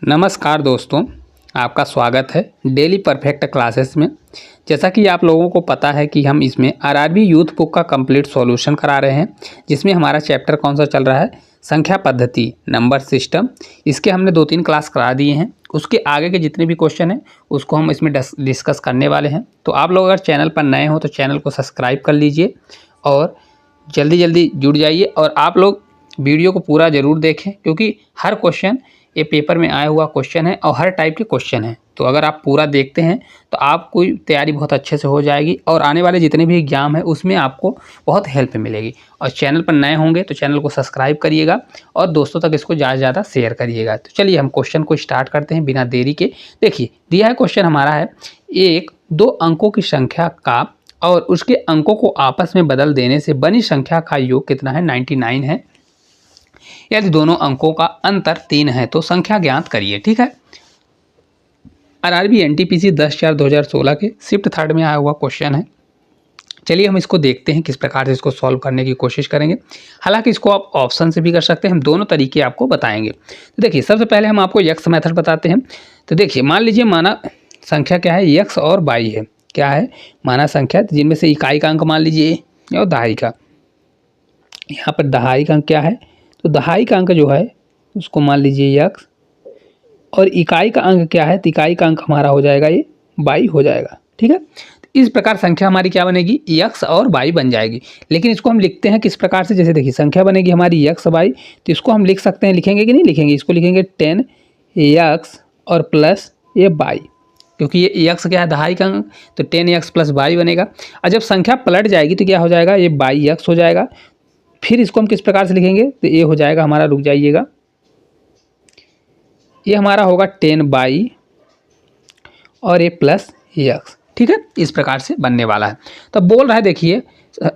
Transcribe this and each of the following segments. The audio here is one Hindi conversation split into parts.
नमस्कार दोस्तों, आपका स्वागत है डेली परफेक्ट क्लासेस में। जैसा कि आप लोगों को पता है कि हम इसमें आरआरबी यूथ बुक का कंप्लीट सॉल्यूशन करा रहे हैं, जिसमें हमारा चैप्टर कौन सा चल रहा है, संख्या पद्धति नंबर सिस्टम। इसके हमने 2-3 क्लास करा दिए हैं। उसके आगे के जितने भी क्वेश्चन हैं उसको हम इसमें डिस्कस करने वाले हैं। तो आप लोग अगर चैनल पर नए हो तो चैनल को सब्सक्राइब कर लीजिए और जल्दी जल्दी जुड़ जाइए। और आप लोग वीडियो को पूरा ज़रूर देखें, क्योंकि हर क्वेश्चन ये पेपर में आया हुआ क्वेश्चन है और हर टाइप के क्वेश्चन हैं। तो अगर आप पूरा देखते हैं तो आपको तैयारी बहुत अच्छे से हो जाएगी और आने वाले जितने भी एग्जाम है उसमें आपको बहुत हेल्प मिलेगी। और चैनल पर नए होंगे तो चैनल को सब्सक्राइब करिएगा और दोस्तों तक इसको ज़्यादा से ज़्यादा शेयर करिएगा। तो चलिए हम क्वेश्चन को स्टार्ट करते हैं बिना देरी के। देखिए दिया है क्वेश्चन हमारा है, एक 2 अंकों की संख्या का और उसके अंकों को आपस में बदल देने से बनी संख्या का योग कितना है, 99 है। यदि दोनों अंकों का अंतर 3 है तो संख्या ज्ञात करिए। ठीक है, आरआरबी एनटीपीसी 10/4/2016 के शिफ्ट थर्ड में आया हुआ क्वेश्चन है। चलिए हम इसको देखते हैं किस प्रकार से इसको सॉल्व करने की कोशिश करेंगे। हालांकि इसको आप ऑप्शन से भी कर सकते हैं, हम दोनों तरीके आपको बताएंगे। तो देखिए सबसे पहले हम आपको यक्स मेथड बताते हैं। तो देखिए मान लीजिए माना संख्या क्या है, यक्स और बाई है। क्या है, माना संख्या जिनमें से इकाई का अंक मान लीजिए और दहाई का। यहाँ पर दहाई का अंक क्या है, तो दहाई का अंक जो है उसको मान लीजिए यक्स, और इकाई का अंक क्या है, तो इकाई का अंक हमारा हो जाएगा ये बाई हो जाएगा। ठीक है, तो इस प्रकार संख्या हमारी क्या बनेगी, यक्स और बाई बन जाएगी। लेकिन इसको हम लिखते हैं किस प्रकार से, जैसे देखिए संख्या बनेगी हमारी यक्स बाई, तो इसको हम लिख सकते हैं, लिखेंगे कि नहीं लिखेंगे, इसको लिखेंगे 10 यक्स और प्लस ये बाई, क्योंकि ये यक्स क्या है, दहाई का अंक, तो 10 यक्स प्लस बाई बनेगा। और जब संख्या पलट जाएगी तो क्या हो जाएगा, ये बाई यक्स हो जाएगा। फिर इसको हम किस प्रकार से लिखेंगे, तो ये हो जाएगा हमारा, रुक जाइएगा, ये हमारा होगा 10 बाई और ये प्लस यक्स। ठीक है, इस प्रकार से बनने वाला है। तो बोल रहा है देखिए,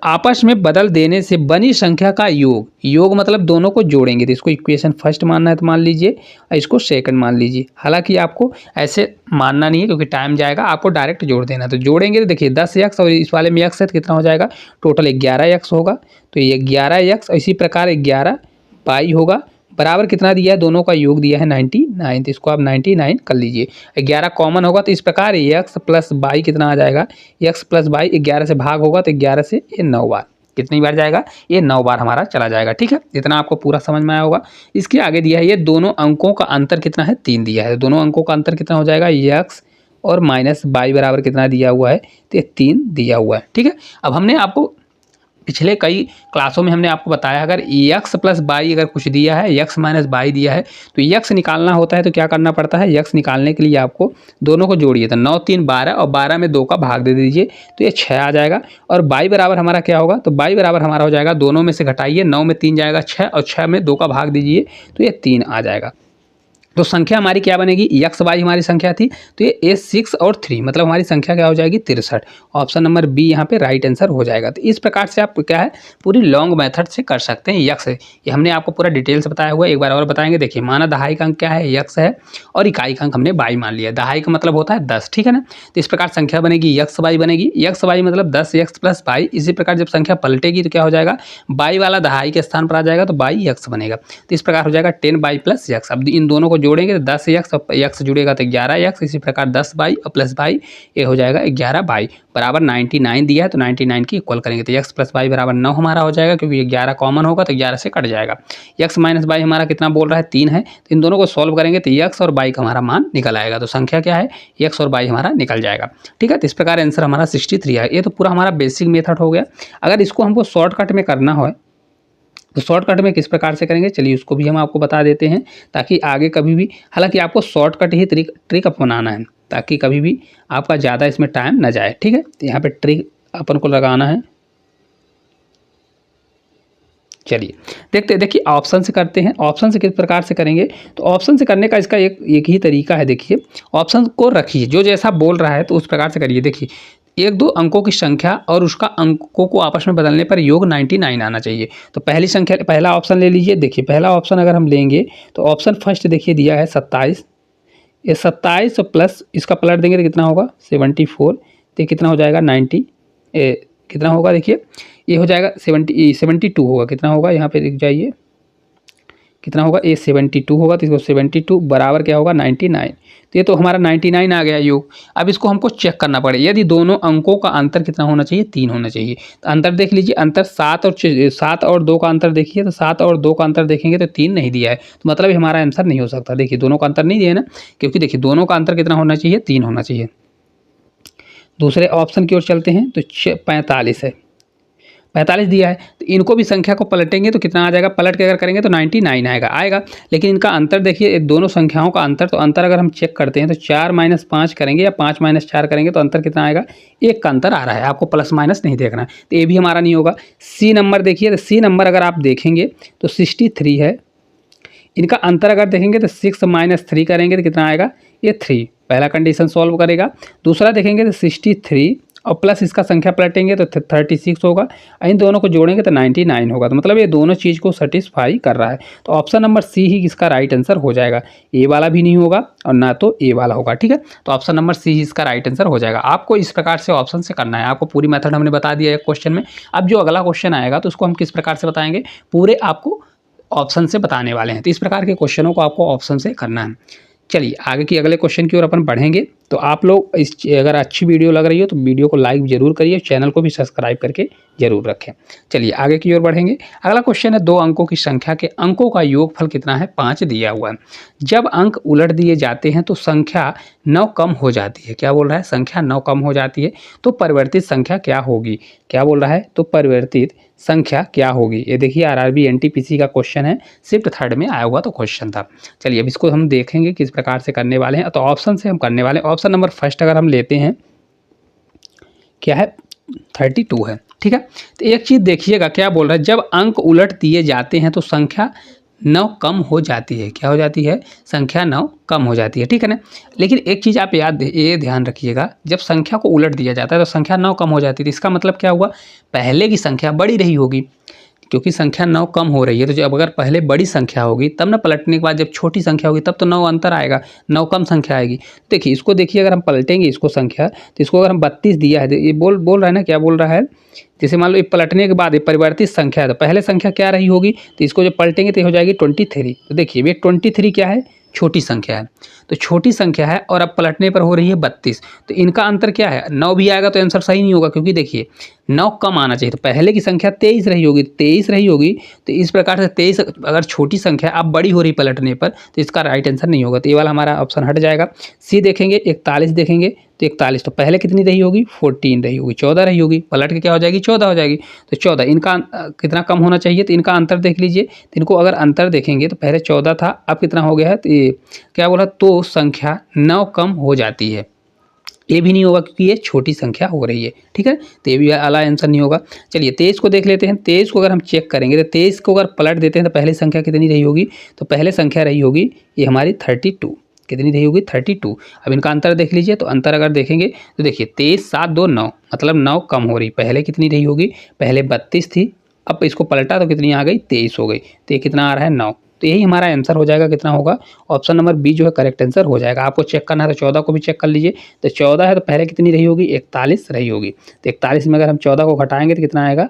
आपस में बदल देने से बनी संख्या का योग, योग मतलब दोनों को जोड़ेंगे। तो इसको इक्वेशन फर्स्ट मानना है तो मान लीजिए, और इसको सेकंड मान लीजिए। हालांकि आपको ऐसे मानना नहीं है क्योंकि टाइम जाएगा, आपको डायरेक्ट जोड़ देना है। तो जोड़ेंगे तो देखिए 10 यक्स और इस वाले में यक्स है तो कितना हो जाएगा, टोटल 11 यक्स होगा। तो ये 11 यक्स, इसी प्रकार 11 बाई होगा, बराबर कितना दिया है, दोनों का योग दिया है 99। तो इसको आप 99 कर लीजिए। 11 कॉमन होगा तो इस प्रकार यक्स प्लस बाई कितना आ जाएगा, यक्स प्लस बाई 11 से भाग होगा तो 11 से ये 9 बार, कितनी बार जाएगा, ये 9 बार हमारा चला जाएगा। ठीक है, इतना आपको पूरा समझ में आया होगा। इसके आगे दिया है ये दोनों अंकों का अंतर कितना है, 3 दिया है। दोनों अंकों का अंतर कितना हो जाएगा, यक्स और माइनस बाई बराबर कितना दिया हुआ है, तो ये 3 दिया हुआ है। ठीक है, अब हमने आपको पिछले कई क्लासों में हमने आपको बताया, अगर यक्स प्लस बाई अगर कुछ दिया है, यक्स माइनस बाई दिया है, तो यक्स निकालना होता है तो क्या करना पड़ता है, यक्स निकालने के लिए आपको दोनों को जोड़िए। तो 9 3 12 और 12 में 2 का भाग दे दीजिए तो ये 6 आ जाएगा। और बाई बराबर हमारा क्या होगा, तो बाई बराबर हमारा हो जाएगा, दोनों में से घटाइए, 9 में 3 जाएगा 6 और 6 में 2 का भाग दीजिए तो ये 3 आ जाएगा। तो संख्या हमारी क्या बनेगी, यक्स बाई हमारी संख्या थी, तो ये 6 और 3 मतलब हमारी संख्या क्या हो जाएगी, 63। ऑप्शन नंबर बी यहाँ पे राइट आंसर हो जाएगा। तो इस प्रकार से आप क्या है, पूरी लॉन्ग मेथड से कर सकते हैं। यक्स ये हमने आपको पूरा डिटेल से बताया हुआ है, एक बार और बताएंगे। देखिए माना दहाई का अंक क्या है, यक्स है, और इकाई का अंक हमने बाई मान लिया। दहाई का मतलब होता है 10। ठीक है ना, तो इस प्रकार संख्या बनेगी यक्स बाई बनेगी, यक्स बाई मतलब 10 यक्स प्लस बाई। इसी प्रकार जब संख्या पलटेगी तो क्या हो जाएगा, बाई वाला दहाई के स्थान पर आ जाएगा तो बाई यक्स बनेगा। तो इस प्रकार हो जाएगा 10 बाई प्लस यक्स। अब इन दोनों को जोड़ेंगे तो 10 यक्स, यक्स जुड़ेगा तो 11 यक्स। इसी प्रकार 10 बाई और प्लस बाई, ये हो जाएगा 11 बाई बराबर 99 दिया है, तो 99 की इक्वल करेंगे तो यक्स प्लस बाई बराबर 9 हमारा हो जाएगा, क्योंकि 11 कॉमन होगा तो 11 से कट जाएगा। यक्स माइनस बाई हमारा कितना बोल रहा है, 3 है। तो इन दोनों को सॉल्व करेंगे तो यक्स और बाई का हमारा मान निकल आएगा। तो संख्या क्या है, यक्स और बाई हमारा निकल जाएगा। ठीक है, तो इस प्रकार आंसर हमारा 63 है। ये तो पूरा हमारा बेसिक मेथड हो गया। अगर इसको हमको शॉर्टकट में करना हो तो शॉर्टकट में किस प्रकार से करेंगे, चलिए उसको भी हम आपको बता देते हैं, ताकि आगे कभी भी, हालांकि आपको शॉर्टकट ही ट्रिक अपनाना है, ताकि कभी भी आपका ज़्यादा इसमें टाइम ना जाए। ठीक है, तो यहाँ पे ट्रिक अपन को लगाना है। चलिए देखते हैं, देखिए ऑप्शन से करते हैं। ऑप्शन से किस प्रकार से करेंगे, तो ऑप्शन से करने का इसका एक ही तरीका है। देखिए ऑप्शन को रखिए, जो जैसा बोल रहा है तो उस प्रकार से करिए। देखिए 1-2 अंकों की संख्या और उसका अंकों को आपस में बदलने पर योग 99 आना चाहिए। तो पहली संख्या, पहला ऑप्शन ले लीजिए। देखिए पहला ऑप्शन अगर हम लेंगे तो ऑप्शन फर्स्ट देखिए दिया है 27। ये 27 प्लस इसका पलट देंगे तो कितना होगा, 74। तो कितना हो जाएगा 90, कितना होगा देखिए, ये हो जाएगा 72 होगा। कितना होगा यहाँ पे लिख जाइए, कितना होगा, ये 72 होगा, तो इसको 72 बराबर क्या होगा 99। तो ये तो हमारा 99 आ गया योग। अब इसको हमको चेक करना पड़ेगा, यदि दोनों अंकों का अंतर कितना होना चाहिए, 3 होना चाहिए। तो अंतर देख लीजिए, अंतर 7 और 2 का अंतर देखिए, तो 7 और 2 का अंतर देखेंगे तो 3 नहीं दिया है, तो मतलब हमारा आंसर नहीं हो सकता। देखिए दोनों का अंतर नहीं दिया है ना, क्योंकि देखिए दोनों का अंतर कितना होना चाहिए, 3 होना चाहिए। दूसरे ऑप्शन की ओर चलते हैं, तो 45 है, 45 दिया है, तो इनको भी संख्या को पलटेंगे तो कितना आ जाएगा, पलट के अगर करेंगे तो 99 आएगा। लेकिन इनका अंतर देखिए, दोनों संख्याओं का अंतर, तो अंतर अगर हम चेक करते हैं तो 4 - 5 करेंगे या 5 - 4 करेंगे तो अंतर कितना आएगा, 1 का अंतर आ रहा है, आपको प्लस माइनस नहीं देखना है, तो ये भी हमारा नहीं होगा। सी नंबर देखिए, तो सी नंबर अगर आप देखेंगे तो 63 है, इनका अंतर अगर देखेंगे तो 6 - 3 करेंगे तो कितना आएगा, ये 3, पहला कंडीशन सॉल्व करेगा। दूसरा देखेंगे तो 63 और प्लस इसका संख्या पलटेंगे तो 36 होगा, इन दोनों को जोड़ेंगे तो 99 होगा, तो मतलब ये दोनों चीज़ को सेटिस्फाई कर रहा है। तो ऑप्शन नंबर सी ही इसका राइट आंसर हो जाएगा, ए वाला भी नहीं होगा और ना तो ए वाला होगा, ठीक है। तो ऑप्शन नंबर सी ही इसका राइट आंसर हो जाएगा। आपको इस प्रकार से ऑप्शन से करना है, आपको पूरी मेथड हमने बता दिया है क्वेश्चन में। अब जो अगला क्वेश्चन आएगा तो उसको हम किस प्रकार से बताएंगे, पूरे आपको ऑप्शन से बताने वाले हैं। तो इस प्रकार के क्वेश्चनों को आपको ऑप्शन से करना है। चलिए आगे की अगले क्वेश्चन की ओर अपन बढ़ेंगे। तो आप लोग अगर अच्छी वीडियो लग रही हो तो वीडियो को लाइक जरूर करिए, चैनल को भी सब्सक्राइब करके जरूर रखें। चलिए आगे की ओर बढ़ेंगे। अगला क्वेश्चन है, 2 अंकों की संख्या के अंकों का योगफल कितना है, 5 दिया हुआ है। जब अंक उलट दिए जाते हैं तो संख्या 9 कम हो जाती है। क्या बोल रहा है, संख्या 9 कम हो जाती है, तो परिवर्तित संख्या क्या होगी। क्या बोल रहा है, तो परिवर्तित संख्या क्या होगी। ये देखिए आरआरबी एनटीपीसी का क्वेश्चन है, शिफ्ट 3rd में आया हुआ तो क्वेश्चन था। चलिए अब इसको हम देखेंगे किस प्रकार से करने वाले हैं। तो ऑप्शन से हम करने वाले हैं। ऑप्शन नंबर फर्स्ट अगर हम लेते हैं, क्या है, 32 है, ठीक है। तो एक चीज़ देखिएगा, क्या बोल रहा है, जब अंक उलट दिए जाते हैं तो संख्या 9 कम हो जाती है। क्या हो जाती है, संख्या 9 कम हो जाती है, ठीक है ना। लेकिन एक चीज़ आप ये ध्यान रखिएगा, जब संख्या को उलट दिया जाता है तो संख्या 9 कम हो जाती है, तो इसका मतलब क्या हुआ, पहले की संख्या बड़ी रही होगी, क्योंकि संख्या 9 कम हो रही है। तो जब अगर पहले बड़ी संख्या होगी तब ना पलटने के बाद जब छोटी संख्या होगी तब तो 9 अंतर आएगा, 9 कम संख्या आएगी। देखिए इसको देखिए, अगर हम पलटेंगे इसको संख्या, तो इसको अगर हम 32 दिया है, तो ये बोल रहा है ना, क्या बोल रहा है, जैसे मान लो ये पलटने के बाद ये परिवर्तित संख्या है, तो पहले संख्या क्या रही होगी, तो इसको जब पलटेंगे तो हो जाएगी 23। तो देखिए ये 23 क्या है, छोटी संख्या है, तो छोटी संख्या है और अब पलटने पर हो रही है 32, तो इनका अंतर क्या है, 9 भी आएगा तो आंसर सही नहीं होगा, क्योंकि देखिए 9 कम आना चाहिए। तो पहले की संख्या 23 रही होगी, 23 रही होगी, तो इस प्रकार से 23 अगर छोटी संख्या अब बड़ी हो रही पलटने पर, तो इसका राइट आंसर नहीं होगा, तो ये वाला हमारा ऑप्शन हट जाएगा। सी देखेंगे 41 देखेंगे, तो 41 तो पहले कितनी रही होगी, 14 रही होगी, 14 रही होगी, पलट के क्या हो जाएगी, 14 हो जाएगी। तो 14 इनका कितना कम होना चाहिए, तो इनका अंतर देख लीजिए, तो इनको अगर अंतर देखेंगे तो पहले 14 था, अब कितना हो गया है, तो ये क्या बोला, तो संख्या 9 कम हो जाती है। ये भी नहीं होगा क्योंकि ये छोटी संख्या हो रही है, ठीक है, तो ये भी वाला आंसर नहीं होगा। चलिए 23 को देख लेते हैं। 23 को अगर हम चेक करेंगे तो 23 को अगर पलट देते हैं तो पहले संख्या कितनी रही होगी, तो पहले संख्या रही होगी ये हमारी 32, कितनी रही होगी, 32। अब इनका अंतर देख लीजिए, तो अंतर अगर देखेंगे तो देखिए 23 7 2 9, मतलब 9 कम हो रही, पहले कितनी रही होगी, पहले 32 थी, अब इसको पलटा तो कितनी आ गई, 23 हो गई, तो ये कितना आ रहा है, 9। तो यही हमारा आंसर हो जाएगा, कितना होगा, ऑप्शन नंबर बी जो है करेक्ट आंसर हो जाएगा। आपको चेक करना है तो 14 को भी चेक कर लीजिए, तो 14 है तो पहले कितनी रही होगी, 41 रही होगी, तो 41 में अगर हम 14 को घटाएंगे तो कितना आएगा,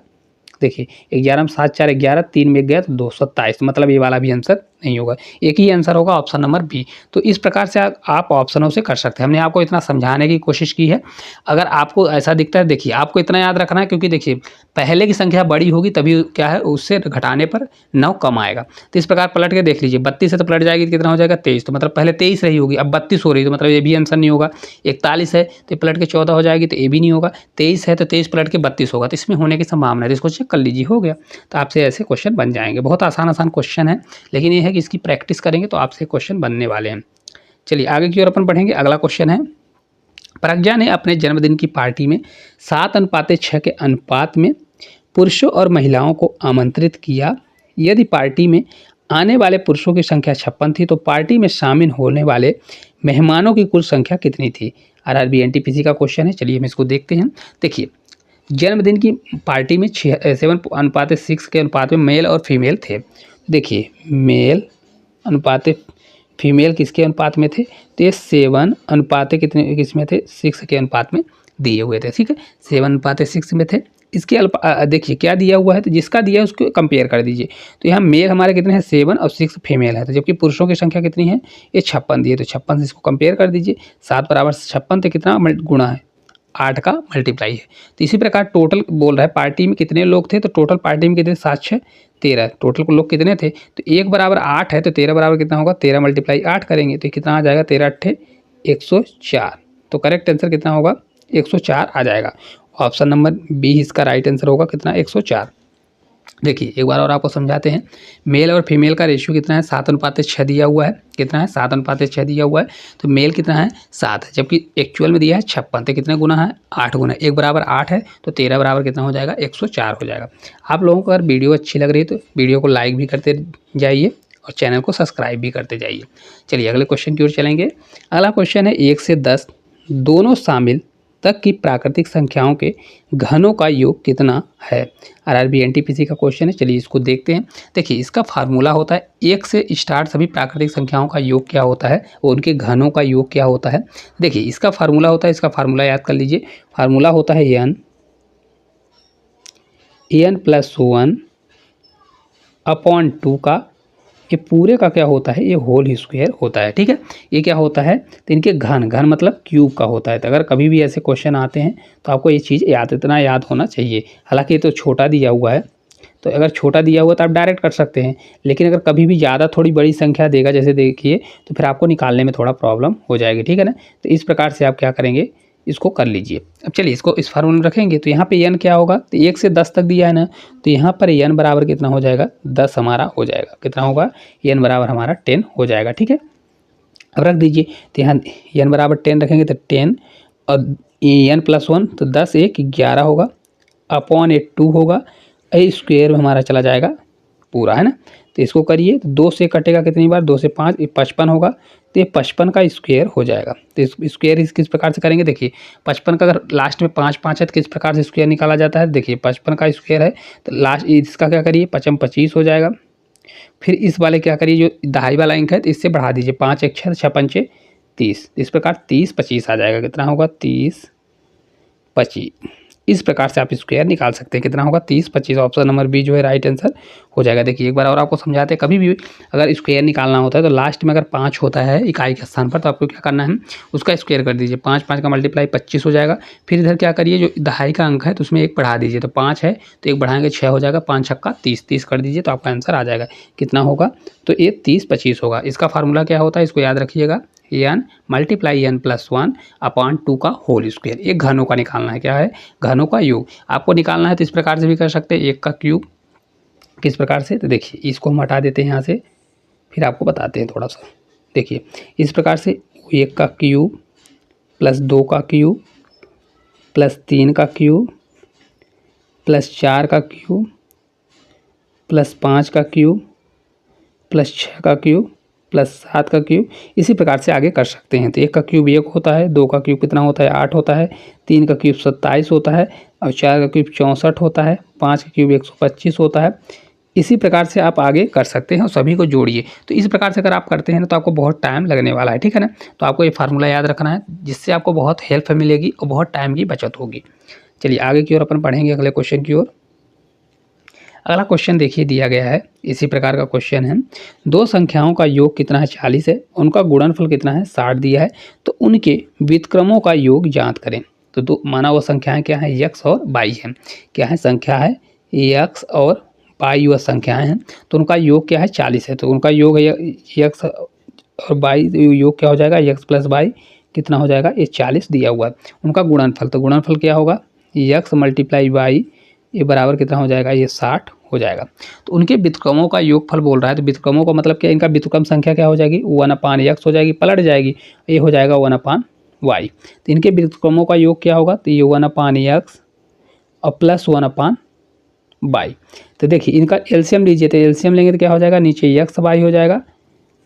देखिए 11 में 7 4 11, 3 में गया तो 227, मतलब ये वाला भी आंसर नहीं होगा, एक ही आंसर होगा ऑप्शन नंबर बी। तो इस प्रकार से आप ऑप्शनों से कर सकते हैं। हमने आपको इतना समझाने की कोशिश की है। अगर आपको ऐसा दिखता है, देखिए आपको इतना याद रखना है, क्योंकि देखिए पहले की संख्या बड़ी होगी तभी क्या है, उससे घटाने पर 9 कम आएगा। तो इस प्रकार पलट के देख लीजिए, 32 से तो पलट जाएगी तो कितना हो जाएगा, 23, तो मतलब पहले 23 रही होगी, अब 32 हो रही, तो मतलब ये भी आंसर नहीं होगा। 41 है तो पलट के 14 हो जाएगी, तो ये भी नहीं होगा। 23 है तो 23 पलट के 32 होगा, तो इसमें होने की संभावना है, इसको चेक कर लीजिए, हो गया। तो आपसे ऐसे क्वेश्चन बन जाएंगे। बहुत आसान क्वेश्चन है, लेकिन ये है कि इसकी प्रैक्टिस करेंगे तो आपसे क्वेश्चन बनने वाले हैं। चलिए आगे की ओर अपन बढ़ेंगे। अगला क्वेश्चन है, प्रज्ञा ने अपने जन्मदिन की पार्टी में 7:6 के अनुपात में पुरुषों और महिलाओं को आमंत्रित किया। यदि पार्टी में आने वाले पुरुषों की संख्या 56 थी तो पार्टी में शामिल होने वाले मेहमानों की कुल संख्या कितनी थी। आरआरबी एनटीपीसी का क्वेश्चन है। चलिए हम इसको देखते हैं। देखिए जन्मदिन की पार्टी में 7:6 के अनुपात में मेल और फीमेल थे। देखिए मेल अनुपात फीमेल किसके अनुपात में थे, तो ये 7 अनुपात कितने किस में थे, 6 के अनुपात में दिए हुए थे, ठीक है, 7:6 में थे। इसके देखिए क्या दिया हुआ है, तो जिसका दिया है उसको कंपेयर कर दीजिए। तो यहाँ मेल हमारे कितने हैं 7 और 6 फीमेल है, तो जबकि पुरुषों की संख्या कितनी है, ये 56 दी है, तो 56 से इसको कंपेयर कर दीजिए। 7 बराबर 56 तो कितना गुणा है 8 का मल्टीप्लाई है। तो इसी प्रकार टोटल बोल रहा है पार्टी में कितने लोग थे, तो टोटल पार्टी में कितने 7 6 13, टोटल लोग कितने थे, तो 1 बराबर 8 है, तो 13 बराबर कितना होगा 13 मल्टीप्लाई 8 करेंगे तो कितना आ जाएगा 13 8 104। तो करेक्ट आंसर कितना होगा 104 आ जाएगा। ऑप्शन नंबर बी इसका राइट आंसर होगा कितना 104। देखिए एक बार और आपको समझाते हैं, मेल और फीमेल का रेशियो कितना है 7:6 दिया हुआ है, कितना है 7:6 दिया हुआ है। तो मेल कितना है 7 है, जबकि एक्चुअल में दिया है 56, तो कितने गुना है 8 गुना, 1 बराबर 8 है, तो 13 बराबर कितना हो जाएगा 104 हो जाएगा। आप लोगों को अगर वीडियो अच्छी लग रही है तो वीडियो को लाइक भी करते जाइए और चैनल को सब्सक्राइब भी करते जाइए। चलिए अगले क्वेश्चन की ओर चलेंगे। अगला क्वेश्चन है 1 से 10 दोनों शामिल तक की प्राकृतिक संख्याओं के घनों का योग कितना है। आरआरबी एनटीपीसी का क्वेश्चन है, चलिए इसको देखते हैं। देखिए इसका फार्मूला होता है 1 से स्टार्ट सभी प्राकृतिक संख्याओं का योग क्या होता है और उनके घनों का योग क्या होता है। देखिए इसका फार्मूला होता है, इसका फार्मूला याद कर लीजिए, फार्मूला होता है n + 1 अपॉन 2 का ये पूरे का क्या होता है, ये होल स्क्वायर होता है, ठीक है। ये क्या होता है, तो इनके घन मतलब क्यूब का होता है। तो अगर कभी भी ऐसे क्वेश्चन आते हैं तो आपको ये चीज़ इतना याद होना चाहिए। हालांकि ये तो छोटा दिया हुआ है, तो अगर छोटा दिया हुआ तो आप डायरेक्ट कर सकते हैं, लेकिन अगर कभी भी ज़्यादा थोड़ी बड़ी संख्या देगा जैसे देखिए, तो फिर आपको निकालने में थोड़ा प्रॉब्लम हो जाएगी, ठीक है ना। तो इस प्रकार से आप क्या करेंगे, इसको कर लीजिए। अब चलिए इसको इस फार्मूले में रखेंगे, तो यहाँ पे n क्या होगा, तो 1 से 10 तक दिया है ना, तो यहाँ पर n बराबर कितना हो जाएगा 10 हमारा हो जाएगा, कितना होगा n बराबर हमारा 10 हो जाएगा, ठीक है। अब रख दीजिए, तो यहाँ n बराबर 10 रखेंगे तो 10 और n + 1 तो 10 1 11 होगा, अपॉन 2 होगा, स्क्वायर में हमारा चला जाएगा पूरा, है ना। तो इसको करिए, तो 2 से कटेगा कितनी बार, 2 से 5 55 होगा, तो ये 55 का स्क्वायर हो जाएगा। तो इस स्क्वायर इस किस प्रकार से करेंगे, देखिए 55 का अगर लास्ट में 5 5 है तो किस प्रकार से स्क्वायर निकाला जाता है। देखिए 55 का स्क्वायर है तो लास्ट इसका क्या करिए 55 25 हो जाएगा। फिर इस वाले क्या करिए, जो दहाई वाला अंक है तो इससे बढ़ा दीजिए, 5 1 6 6 5 30, इस प्रकार 30 25 आ जाएगा, कितना होगा 30 25। इस प्रकार से आप स्क्वायर निकाल सकते हैं, कितना होगा 30 25। ऑप्शन नंबर बी जो है राइट आंसर हो जाएगा। देखिए एक बार और आपको समझाते हैं, कभी भी अगर स्क्वायर निकालना होता है तो लास्ट में अगर 5 होता है इकाई के स्थान पर, तो आपको क्या करना है उसका स्क्वायर कर दीजिए, 5 5 का मल्टीप्लाई 25 हो जाएगा। फिर इधर क्या करिए, जो दहाई का अंक है तो उसमें 1 बढ़ा दीजिए, तो 5 है तो 1 बढ़ाएंगे 6 हो जाएगा, 5 छक्का 30 30 कर दीजिए, तो आपका आंसर आ जाएगा, कितना होगा, तो ये 30 25 होगा। इसका फार्मूला क्या होता है, इसको याद रखिएगा, n मल्टीप्लाई n + 1 अपॉन 2 का होल स्क्वायर। एक घनों का निकालना है, क्या है घनों का योग आपको निकालना है। तो इस प्रकार से भी कर सकते हैं, 1 का क्यूब किस प्रकार से, तो देखिए इसको हम हटा देते हैं यहाँ से, फिर आपको बताते हैं थोड़ा सा। देखिए इस प्रकार से 1 का क्यूब + 2 का क्यूब + 3 का क्यूब + 4 का क्यूब + 5 का क्यूब + 6 का क्यूब + 7 का क्यूब, इसी प्रकार से आगे कर सकते हैं। तो 1 का क्यूब 1 होता है, 2 का क्यूब कितना होता है 8 होता है, 3 का क्यूब 27 होता है और 4 का क्यूब 64 होता है, 5 का क्यूब 125 होता है। इसी प्रकार से आप आगे कर सकते हैं और सभी को जोड़िए। तो इस प्रकार से अगर आप करते हैं ना तो आपको बहुत टाइम लगने वाला है, ठीक है ना। तो आपको ये फार्मूला याद रखना है, जिससे आपको बहुत हेल्प मिलेगी और बहुत टाइम की बचत होगी। चलिए आगे की ओर अपन पढ़ेंगे, अगले क्वेश्चन की ओर। अगला क्वेश्चन देखिए दिया गया है, इसी प्रकार का क्वेश्चन है, दो संख्याओं का योग कितना है 40 है, उनका गुणनफल कितना है 60 दिया है, तो उनके व्युत्क्रमों का योग ज्ञात करें। तो दो माना वो संख्याएं क्या है x और y है, क्या है संख्या है x और y वह संख्याएं हैं, तो उनका योग क्या है 40 है, तो उनका योग है x और y, योग क्या हो जाएगा x + y कितना हो जाएगा, ये 40 दिया हुआ है। उनका गुणनफल, तो गुणनफल क्या होगा x × y, ये बराबर कितना हो जाएगा, ये 60 हो जाएगा। तो उनके व्युत्क्रमों का योगफल बोल रहा है, तो व्युत्क्रमों का मतलब क्या, इनका व्युत्क्रम संख्या क्या हो जाएगी 1/x हो जाएगी, पलट जाएगी, ये हो जाएगा 1/y। तो इनके व्युत्क्रमों का योग क्या होगा, तो ये 1/x और प्लस 1/y। तो देखिए इनका एलसीएम लीजिए, तो एलसीएम लेंगे तो क्या हो जाएगा, नीचे x y हो जाएगा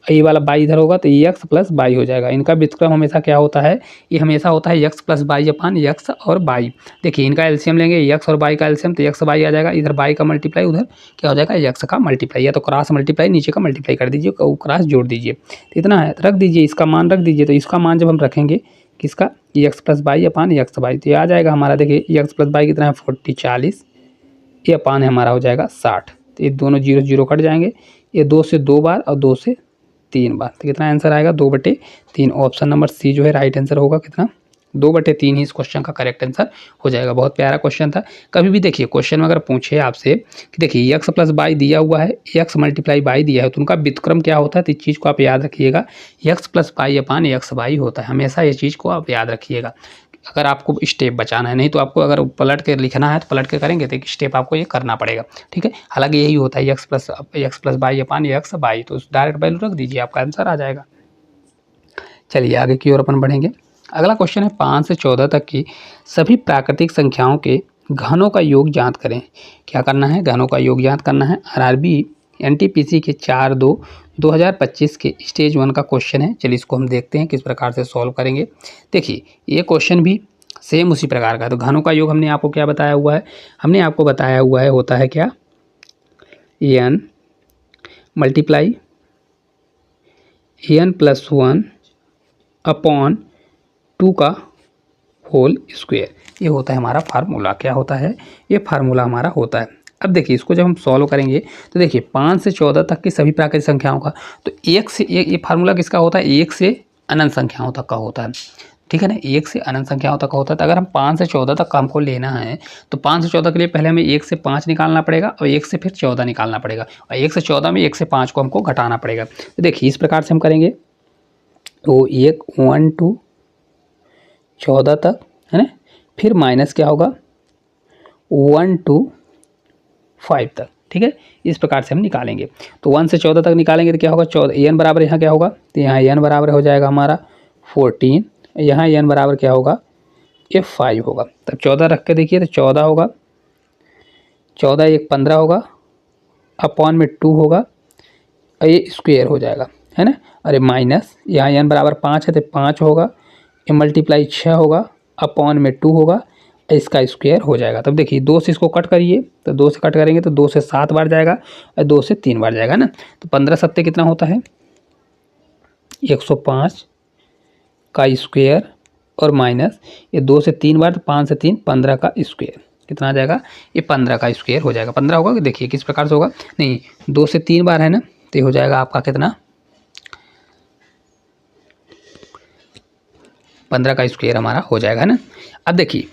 ये वाला बाई इधर होगा तो एक्स प्लस बाई हो जाएगा। इनका व्युत्क्रम हमेशा क्या होता है, ये हमेशा होता है x plus by upon x और बाई। देखिए इनका एलसीएम लेंगे, एक्स और बाई का एलसीएम, तो एक्स बाई आ जाएगा, इधर बाई का मल्टीप्लाई, उधर क्या हो जाएगा एक्स का मल्टीप्लाई, या तो क्रॉस मल्टीप्लाई नीचे का मल्टीप्लाई कर दीजिए, क्रॉस जोड़ दीजिए, तो इतना है रख दीजिए, इसका मान रख दीजिए। तो इसका मान जब हम रखेंगे किसका, x plus by upon x by, तो ये आ जाएगा हमारा, देखिए एक्स प्लस बाई कितना है 40 ये अपान है हमारा हो जाएगा 60। तो ये दोनों जीरो जीरो कट जाएंगे, ये 2 से 2 बार और 2 से 3 बार, तो कितना आंसर आएगा 2/3। ऑप्शन नंबर सी जो है राइट आंसर होगा कितना, 2/3 ही इस क्वेश्चन का करेक्ट आंसर हो जाएगा। बहुत प्यारा क्वेश्चन था। कभी भी देखिए क्वेश्चन में अगर पूछे आपसे कि देखिए एक्स प्लस बाई दिया हुआ है, एक्स मल्टीप्लाई बाई दिया है, तो उनका व्युत्क्रम क्या होता है, तो इस चीज़ को आप याद रखिएगा, x plus by upon x by होता है, हमेशा ये चीज़ को आप याद रखिएगा अगर आपको स्टेप बचाना है। नहीं तो आपको अगर पलट के लिखना है तो पलट के करेंगे तो एक स्टेप आपको ये करना पड़ेगा, ठीक है। हालांकि यही होता है x plus by upon x by, तो डायरेक्ट वैल्यू रख दीजिए, आपका आंसर आ जाएगा। चलिए आगे की ओर अपन बढ़ेंगे। अगला क्वेश्चन है 5 से 14 तक की सभी प्राकृतिक संख्याओं के घनों का योग ज्ञात करें। क्या करना है, घनों का योग ज्ञात करना है। आरआरबी एनटीपीसी के 4/2/2025 के स्टेज 1 का क्वेश्चन है। चलिए इसको हम देखते हैं किस प्रकार से सॉल्व करेंगे। देखिए ये क्वेश्चन भी सेम उसी प्रकार का है। तो घनों का योग हमने आपको क्या बताया हुआ है, हमने आपको बताया हुआ है होता है क्या, N multiply N plus 1 upon 2 का होल स्क्वायर, ये होता है हमारा फार्मूला। क्या होता है, ये फार्मूला हमारा होता है। अब देखिए इसको जब हम सॉल्व करेंगे तो देखिए 5 से 14 तक की सभी प्राकृतिक संख्याओं का, तो एक से ये फार्मूला किसका होता है, 1 से अनंत संख्याओं तक का होता है, ठीक है ना, 1 से अनंत संख्याओं तक का होता है। तो अगर हम 5 से 14 तक का हमको लेना है तो 5 से 14 के लिए पहले हमें 1 से 5 निकालना पड़ेगा और 1 से फिर 14 निकालना पड़ेगा, और 1 से 14 में 1 से 5 को हमको घटाना पड़ेगा। तो देखिए इस प्रकार से हम करेंगे, तो 1 to 14 तक है ना, फिर माइनस क्या होगा 1 to 5 तक, ठीक है। इस प्रकार से हम निकालेंगे। तो 1 से 14 तक निकालेंगे तो क्या होगा, 14 एन बराबर यहाँ क्या होगा, तो यहाँ एन बराबर हो जाएगा हमारा 14, यहाँ एन बराबर क्या होगा, ये 5 होगा। तब 14 रख के देखिए तो 14 होगा, 14 1 15 होगा, अपॉन में 2 होगा और ये स्क्वायर हो जाएगा, है ना। अरे माइनस यहाँ एन बराबर 5 है तो 5 होगा, ये मल्टीप्लाई 6 होगा, अपॉन में 2 होगा, इसका स्क्वायर हो जाएगा। तब देखिए 2 से इसको कट करिए, तो 2 से कट करेंगे तो 2 से 7 बार जाएगा और 2 से 3 बार जाएगा ना। तो 15 सत्ते कितना होता है 105 का स्क्वायर, और माइनस ये 2 से 3 बार, तो 5 से 3 15 का स्क्वायर, कितना आ जाएगा, ये 15 का स्क्वायर हो जाएगा। 15 होगा, देखिए किस प्रकार से होगा, नहीं 2 से 3 बार है ना, तो ये हो जाएगा आपका कितना 15 का स्क्वायर हमारा हो जाएगा, है ना। अब देखिए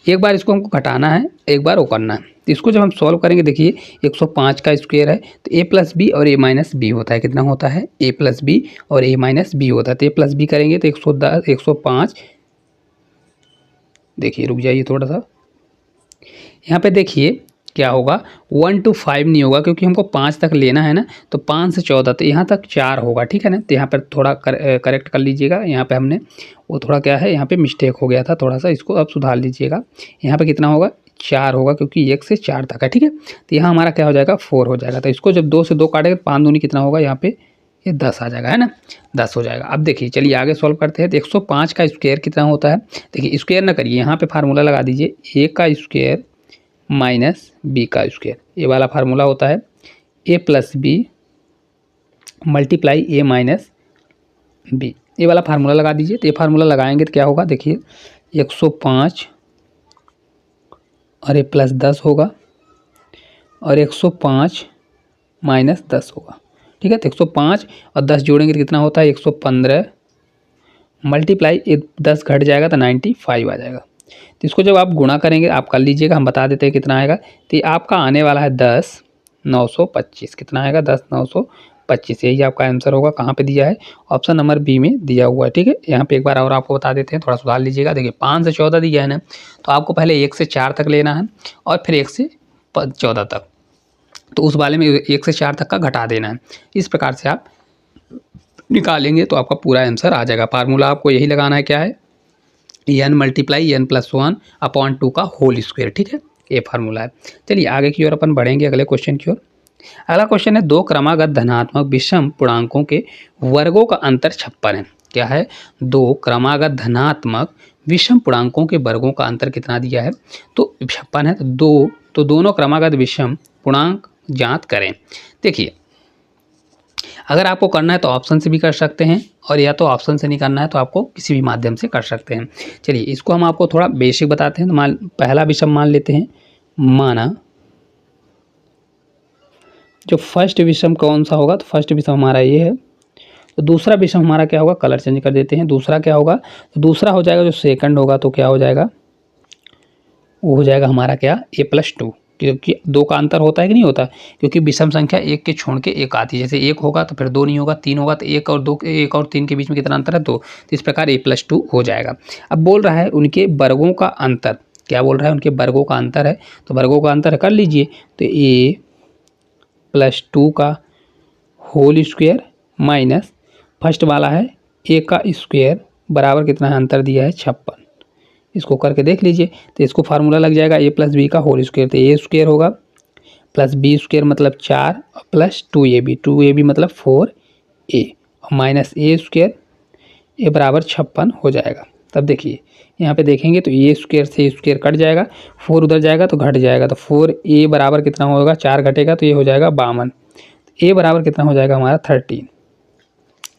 एक बार इसको हमको घटाना है, एक बार वो करना है। तो इसको जब हम सॉल्व करेंगे देखिए 105 का स्क्वायर है तो a प्लस बी और a माइनस बी होता है, कितना होता है a प्लस बी और a माइनस बी होता है। तो a प्लस बी करेंगे तो 110 105, देखिए रुक जाइए थोड़ा सा, यहाँ पे देखिए क्या होगा 1 to 5 नहीं होगा क्योंकि हमको 5 तक लेना है ना। तो 5 से 14 तो यहाँ तक 4 होगा, ठीक है ना। तो यहाँ पर थोड़ा करेक्ट कर लीजिएगा, यहाँ पे हमने वो थोड़ा क्या है, यहाँ पे मिस्टेक हो गया था थोड़ा सा, इसको अब सुधार लीजिएगा। यहाँ पे कितना होगा 4 होगा क्योंकि 1 से 4 तक है, ठीक है। तो यहाँ हमारा क्या हो जाएगा 4 हो जाएगा। तो इसको जब 2 से 2 काटेंगे 5 दूनी कितना होगा, यहाँ पे ये 10 आ जाएगा, है ना, 10 हो जाएगा। अब देखिए चलिए आगे सॉल्व करते हैं। तो 105 का स्क्वायर कितना होता है, देखिए स्क्वायर ना करिए, यहाँ पे फार्मूला लगा दीजिए, ए का स्क्वायर माइनस बी का स्क्वायर, ये वाला फार्मूला होता है ए प्लस बी मल्टीप्लाई ए माइनस बी, ये वाला फार्मूला लगा दीजिए। तो ये फार्मूला लगाएंगे तो क्या होगा, देखिए 105 और ये प्लस 10 होगा और 105 माइनस 10 होगा, ठीक है। तो 105 और 10 जोड़ेंगे तो कितना होता है 115 मल्टीप्लाई ये 10 घट जाएगा तो 95 आ जाएगा। तो इसको जब आप गुणा करेंगे आप कर लीजिएगा, हम बता देते हैं कितना आएगा। तो ये आपका आने वाला है 10,925, कितना आएगा 10,925, यही आपका आंसर होगा। कहाँ पे दिया है, ऑप्शन नंबर बी में दिया हुआ है, ठीक है। यहाँ पे एक बार और आपको बता देते हैं, थोड़ा सुधार लीजिएगा। देखिए 5 से 14 दिया है ना, तो आपको पहले 1 से 4 तक लेना है और फिर 1 से 14 तक, तो उस वाले में 1 से 4 तक का घटा देना है। इस प्रकार से आप निकालेंगे तो आपका पूरा आंसर आ जाएगा। फार्मूला आपको यही लगाना है, क्या है, N multiply N plus 1 upon 2 का होल स्क्वायर, ठीक है, ये फार्मूला है। चलिए आगे की ओर अपन बढ़ेंगे अगले क्वेश्चन की ओर। अगला क्वेश्चन है, दो क्रमागत धनात्मक विषम पूर्णांकों के वर्गों का अंतर 56 है। क्या है? दो क्रमागत धनात्मक विषम पूर्णांकों के वर्गों का अंतर कितना दिया है? तो 56 है। तो दोनों क्रमागत विषम पूर्णांक ज्ञात करें। देखिए, अगर आपको करना है तो ऑप्शन से भी कर सकते हैं, और या तो ऑप्शन से नहीं करना है तो आपको किसी भी माध्यम से कर सकते हैं। चलिए, इसको हम आपको थोड़ा बेसिक बताते हैं। तो पहला विषम मान लेते हैं, माना जो फर्स्ट विषम कौन सा होगा, तो फर्स्ट विषम हमारा ये है। तो दूसरा विषम हमारा क्या होगा, कलर चेंज कर देते हैं। दूसरा क्या होगा, तो दूसरा हो जाएगा जो सेकंड होगा, तो क्या हो जाएगा, वो हो जाएगा हमारा क्या, a+2, क्योंकि दो का अंतर होता है कि नहीं होता, क्योंकि विषम संख्या एक के छोड़ के एक आती है। जैसे एक होगा तो फिर दो नहीं होगा, तीन होगा तो एक और दो, एक और तीन के बीच में कितना अंतर है, दो। तो इस प्रकार a+2 हो जाएगा। अब बोल रहा है उनके वर्गों का अंतर, क्या बोल रहा है, उनके वर्गों का अंतर है। तो वर्गों का अंतर कर लीजिए, तो a+2 का होल स्क्वायर माइनस फर्स्ट वाला है a का स्क्वायर बराबर कितना है, अंतर दिया है 56। इसको करके देख लीजिए, तो इसको फार्मूला लग जाएगा a+b का होल स्क्वायर, तो a² होगा प्लस b² मतलब 4 प्लस 2ab मतलब 4a माइनस a² ए बराबर 56 हो जाएगा। तब देखिए यहाँ पे देखेंगे तो a² से a² कट जाएगा, 4 उधर जाएगा तो घट जाएगा, तो 4a बराबर कितना होगा, 4 घटेगा तो ये हो जाएगा 52। a बराबर कितना हो जाएगा हमारा 13,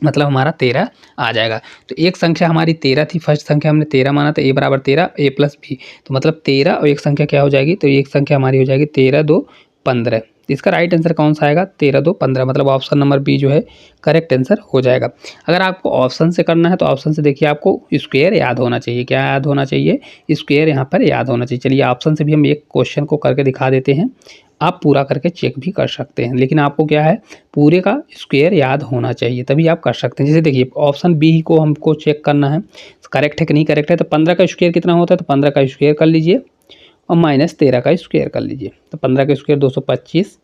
मतलब हमारा 13 आ जाएगा। तो एक संख्या हमारी 13 थी, फर्स्ट संख्या हमने 13 माना, तो a बराबर 13 a+b, तो मतलब 13 और एक संख्या क्या हो जाएगी, तो एक संख्या हमारी हो जाएगी 13 2 15। इसका राइट आंसर कौन सा आएगा, 13 2 15, मतलब ऑप्शन नंबर बी जो है करेक्ट आंसर हो जाएगा। अगर आपको ऑप्शन से करना है तो ऑप्शन से देखिए आपको स्क्वायर याद होना चाहिए। क्या याद होना चाहिए, स्क्वायर यहाँ पर याद होना चाहिए। चलिए ऑप्शन से भी हम एक क्वेश्चन को करके दिखा देते हैं, आप पूरा करके चेक भी कर सकते हैं, लेकिन आपको क्या है, पूरे का स्क्वायर याद होना चाहिए, तभी आप कर सकते हैं। जैसे देखिए ऑप्शन बी को हमको चेक करना है करेक्ट है कि नहीं करेक्ट है, तो 15 का स्क्वायर कितना होता है, तो 15 का स्क्वायर कर लीजिए और माइनस 13 का स्क्वायर कर लीजिए। तो 15 का स्क्वायर 225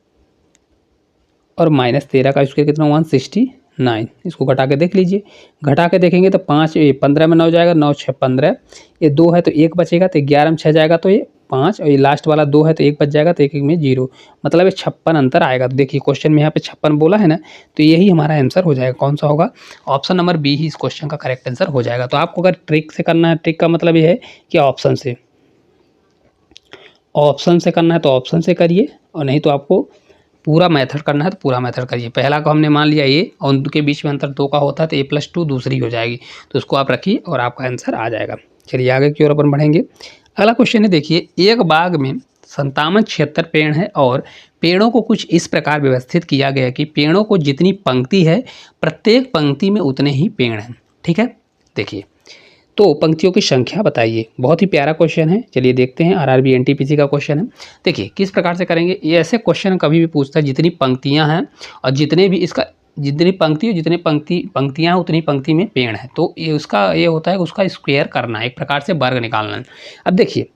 और माइनस 13 का स्क्वायर कितना 169। इसको घटा के देख लीजिए, घटा के देखेंगे तो 15 में 9 जाएगा, 9 6 15, ये 2 है तो 1 बचेगा, तो 11 में 6 जाएगा तो ये 5, और ये लास्ट वाला 2 है तो 1 बच जाएगा, तो 1 1 में 0, मतलब ये 56 अंतर आएगा। तो देखिए क्वेश्चन में यहाँ पे 56 बोला है ना, तो यही हमारा आंसर हो जाएगा। कौन सा होगा, ऑप्शन नंबर बी ही इस क्वेश्चन का करेक्ट आंसर हो जाएगा। तो आपको अगर ट्रिक से करना है, ट्रिक का मतलब ये है कि ऑप्शन से करना है तो ऑप्शन से करिए, और नहीं तो आपको पूरा मेथड करना है तो पूरा मेथड करिए। पहला को हमने मान लिया ये, और उनके बीच में अंतर 2 का होता है, तो a+2 दूसरी हो जाएगी, तो उसको आप रखिए और आपका आंसर आ जाएगा। चलिए आगे की ओर अपन बढ़ेंगे। अगला क्वेश्चन है, देखिए एक बाग में 57-76 पेड़ हैं और पेड़ों को कुछ इस प्रकार व्यवस्थित किया गया कि पेड़ों को जितनी पंक्ति है प्रत्येक पंक्ति में उतने ही पेड़ हैं। ठीक है, देखिए तो पंक्तियों की संख्या बताइए। बहुत ही प्यारा क्वेश्चन है, चलिए देखते हैं। आरआरबी एनटीपीसी का क्वेश्चन है। देखिए किस प्रकार से करेंगे, ये ऐसे क्वेश्चन कभी भी पूछता है जितनी पंक्तियां हैं और जितने भी इसका जितनी पंक्ति और जितने पंक्तियां हैं उतनी पंक्ति में पेड़ है, तो ये उसका ये होता है उसका स्क्वायर करना है, एक प्रकार से वर्ग निकालना है। अब देखिए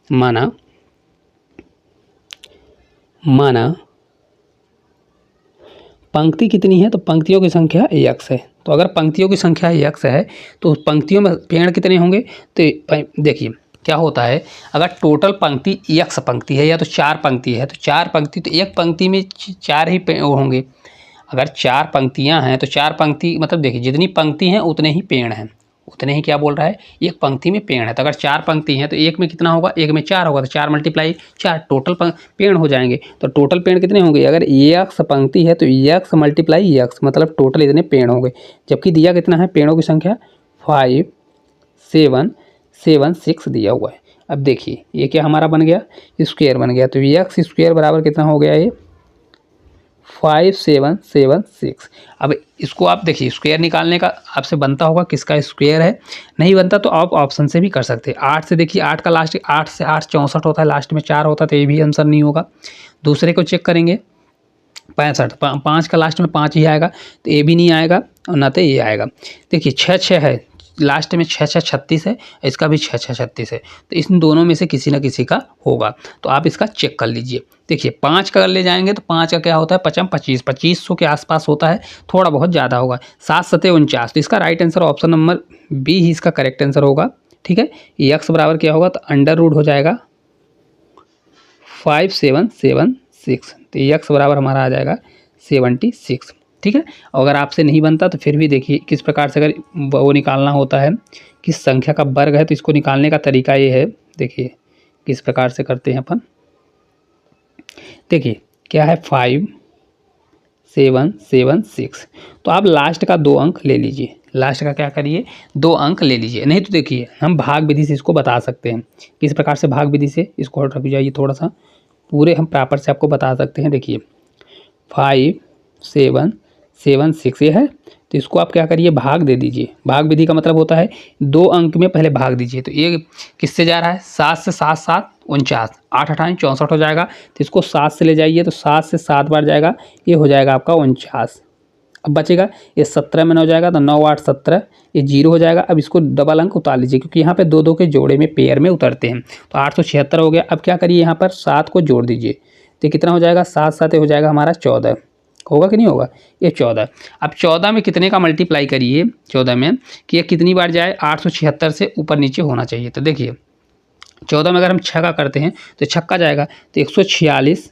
माना पंक्ति कितनी है, तो पंक्तियों की संख्या x है। तो अगर पंक्तियों की संख्या x है तो पंक्तियों में पेड़ कितने होंगे, तो देखिए क्या होता है, अगर टोटल पंक्ति x पंक्ति है या तो 4 पंक्ति है, तो 4 पंक्ति तो एक पंक्ति में 4 ही पेड़ होंगे। अगर 4 पंक्तियां हैं तो 4 पंक्ति मतलब देखिए जितनी पंक्ति हैं उतने ही पेड़ हैं, उतने ही क्या बोल रहा है, एक पंक्ति में पेड़ है। तो अगर 4 पंक्ति हैं तो एक में कितना होगा, एक में 4 होगा, तो 4 × 4 टोटल पेड़ हो जाएंगे। तो टोटल पेड़ कितने होंगे, अगर x पंक्ति है तो x × x मतलब टोटल इतने पेड़ होंगे। जबकि दिया कितना है, पेड़ों की संख्या 5 7 7 6 दिया हुआ है। अब देखिए ये क्या हमारा बन गया, स्क्वायर बन गया। तो x² बराबर कितना हो गया, ये 5 7 7 6। अब इसको आप देखिए स्क्वायर निकालने का आपसे बनता होगा किसका स्क्वायर है, नहीं बनता तो आप ऑप्शन से भी कर सकते हैं। 8 से देखिए 8 का लास्ट 8 से 8 64 होता है, लास्ट में 4 होता है, तो ये भी आंसर नहीं होगा। दूसरे को चेक करेंगे 65, 5 का लास्ट में 5 ही आएगा, तो ये भी नहीं आएगा और ना तो ये आएगा। देखिए 6 6 है, लास्ट में 6 6 36 है, इसका भी 6 6 36 है, तो इन दोनों में से किसी न किसी का होगा। तो आप इसका चेक कर लीजिए। देखिए 5 का ले जाएंगे तो 5 का क्या होता है, 5 25 2500 के आसपास होता है, थोड़ा बहुत ज़्यादा होगा। 7 7 49, तो इसका right answer option number B ही इसका करेक्ट आंसर होगा। ठीक है, x बराबर क्या होगा, तो अंडर रूट हो जाएगा 5 7 7 6। तो x बराबर हमारा आ जाएगा 76। ठीक है। अगर आपसे नहीं बनता तो फिर भी देखिए किस प्रकार से अगर वो निकालना होता है, किस संख्या का वर्ग है, तो इसको निकालने का तरीका ये है। देखिए किस प्रकार से करते हैं अपन। देखिए क्या है 5 7 7 6। तो आप लास्ट का 2 अंक ले लीजिए, लास्ट का क्या करिए 2 अंक ले लीजिए। नहीं तो देखिए हम भाग विधि से इसको बता सकते हैं। किस प्रकार से भाग विधि से इसको रख जाइए थोड़ा सा, पूरे हम प्रॉपर से आपको बता सकते हैं। देखिए 5 7 7 6 ये है, तो इसको आप क्या करिए भाग दे दीजिए। भाग विधि का मतलब होता है 2 अंक में पहले भाग दीजिए। तो ये किससे जा रहा है 7 से 7 7 49, 8 28 64 हो जाएगा। तो इसको 7 से ले जाइए तो 7 से 7 बार जाएगा, ये हो जाएगा आपका 49। अब बचेगा ये 17 में 9 जाएगा तो 9 8 17, ये 0 हो जाएगा। अब इसको डबल अंक उतार लीजिए क्योंकि यहाँ पे 2 2 के जोड़े में पेयर में उतरते हैं। तो 876 हो गया। अब क्या करिए यहाँ पर 7 को जोड़ दीजिए, तो कितना हो जाएगा 7 7 हो जाएगा हमारा 14। होगा कि नहीं होगा, ये 14। अब 14 में कितने का मल्टीप्लाई करिए 14 में कि ये कितनी बार जाए 876 से ऊपर नीचे होना चाहिए। तो देखिए 14 में अगर हम 6 का करते हैं तो छक्का जाएगा तो 146,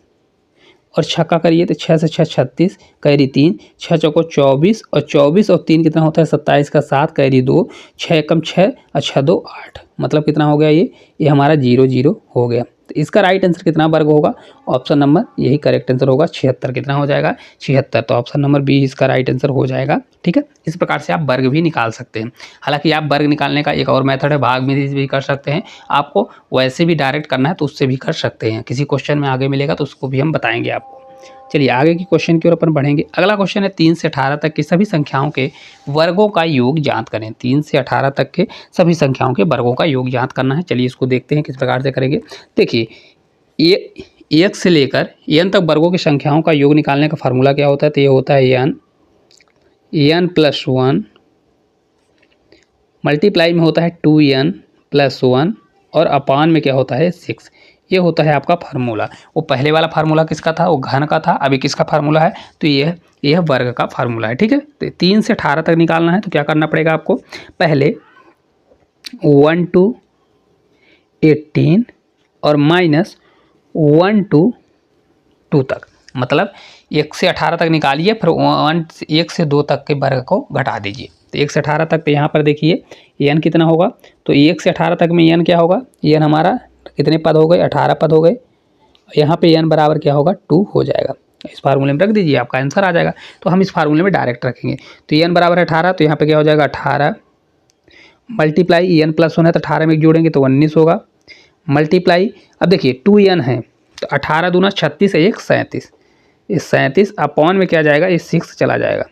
और छक्का करिए तो 6 से 6 36, कैरी 3, 6 चौको 24, और 24 और 3 कितना होता है 27 का 7, कैरी 2, 6 एकम 6 और 6 2 8, मतलब कितना हो गया ये हमारा 0 0 हो गया। तो इसका राइट आंसर कितना वर्ग होगा, ऑप्शन नंबर यही करेक्ट आंसर होगा 76। कितना हो जाएगा 76, तो ऑप्शन नंबर बी इसका राइट आंसर हो जाएगा। ठीक है। इस प्रकार से आप वर्ग भी निकाल सकते हैं। हालांकि आप वर्ग निकालने का एक और मेथड है, भाग विधि भी कर सकते हैं। आपको वैसे भी डायरेक्ट करना है तो उससे भी कर सकते हैं। किसी क्वेश्चन में आगे मिलेगा तो उसको भी हम बताएंगे आपको। चलिए आगे की क्वेश्चन की ओर अपन बढ़ेंगे। अगला क्वेश्चन है 3 से 18 तक की सभी संख्याओं के वर्गों का योग ज्ञात करें। 3 से 18 तक के सभी संख्याओं के वर्गों का योग ज्ञात करना है। चलिए इसको देखते हैं किस प्रकार से करेंगे। देखिए ये 1 से लेकर n तक वर्गों की संख्याओं का योग निकालने का फार्मूला क्या होता है, तो ये होता है n प्लस 1 मल्टीप्लाई में होता है 2n प्लस 1, और अपान में क्या होता है 6। ये होता है आपका फार्मूला। वो पहले वाला फार्मूला किसका था, वो घन का था। अभी किसका फार्मूला है, तो ये वर्ग का फार्मूला है। ठीक है। तो 3 से 18 तक निकालना है तो क्या करना पड़ेगा आपको, पहले 1 to 18 और माइनस 1 to 2 तक, मतलब 1 से 18 तक निकालिए, फिर 1 से 2 तक के वर्ग को घटा दीजिए। तो 1 से 18 तक पे यहाँ पर देखिए n कितना होगा, तो 1 से 18 तक में n क्या होगा, n हमारा कितने पद हो गए 18 पद हो गए। यहाँ पे n बराबर क्या होगा 2 हो जाएगा। इस फार्मूले में रख दीजिए, आपका आंसर आ जाएगा। तो हम इस फार्मूले में डायरेक्ट रखेंगे। तो n बराबर है 18, तो यहाँ पे क्या हो जाएगा 18 मल्टीप्लाई n प्लस 1 है तो 18 में जोड़ेंगे तो 19 होगा, मल्टीप्लाई। अब देखिए 2n है तो 18 दूना 36 है 1 37, इस 37 अपॉन में क्या जाएगा ये 6 चला जाएगा,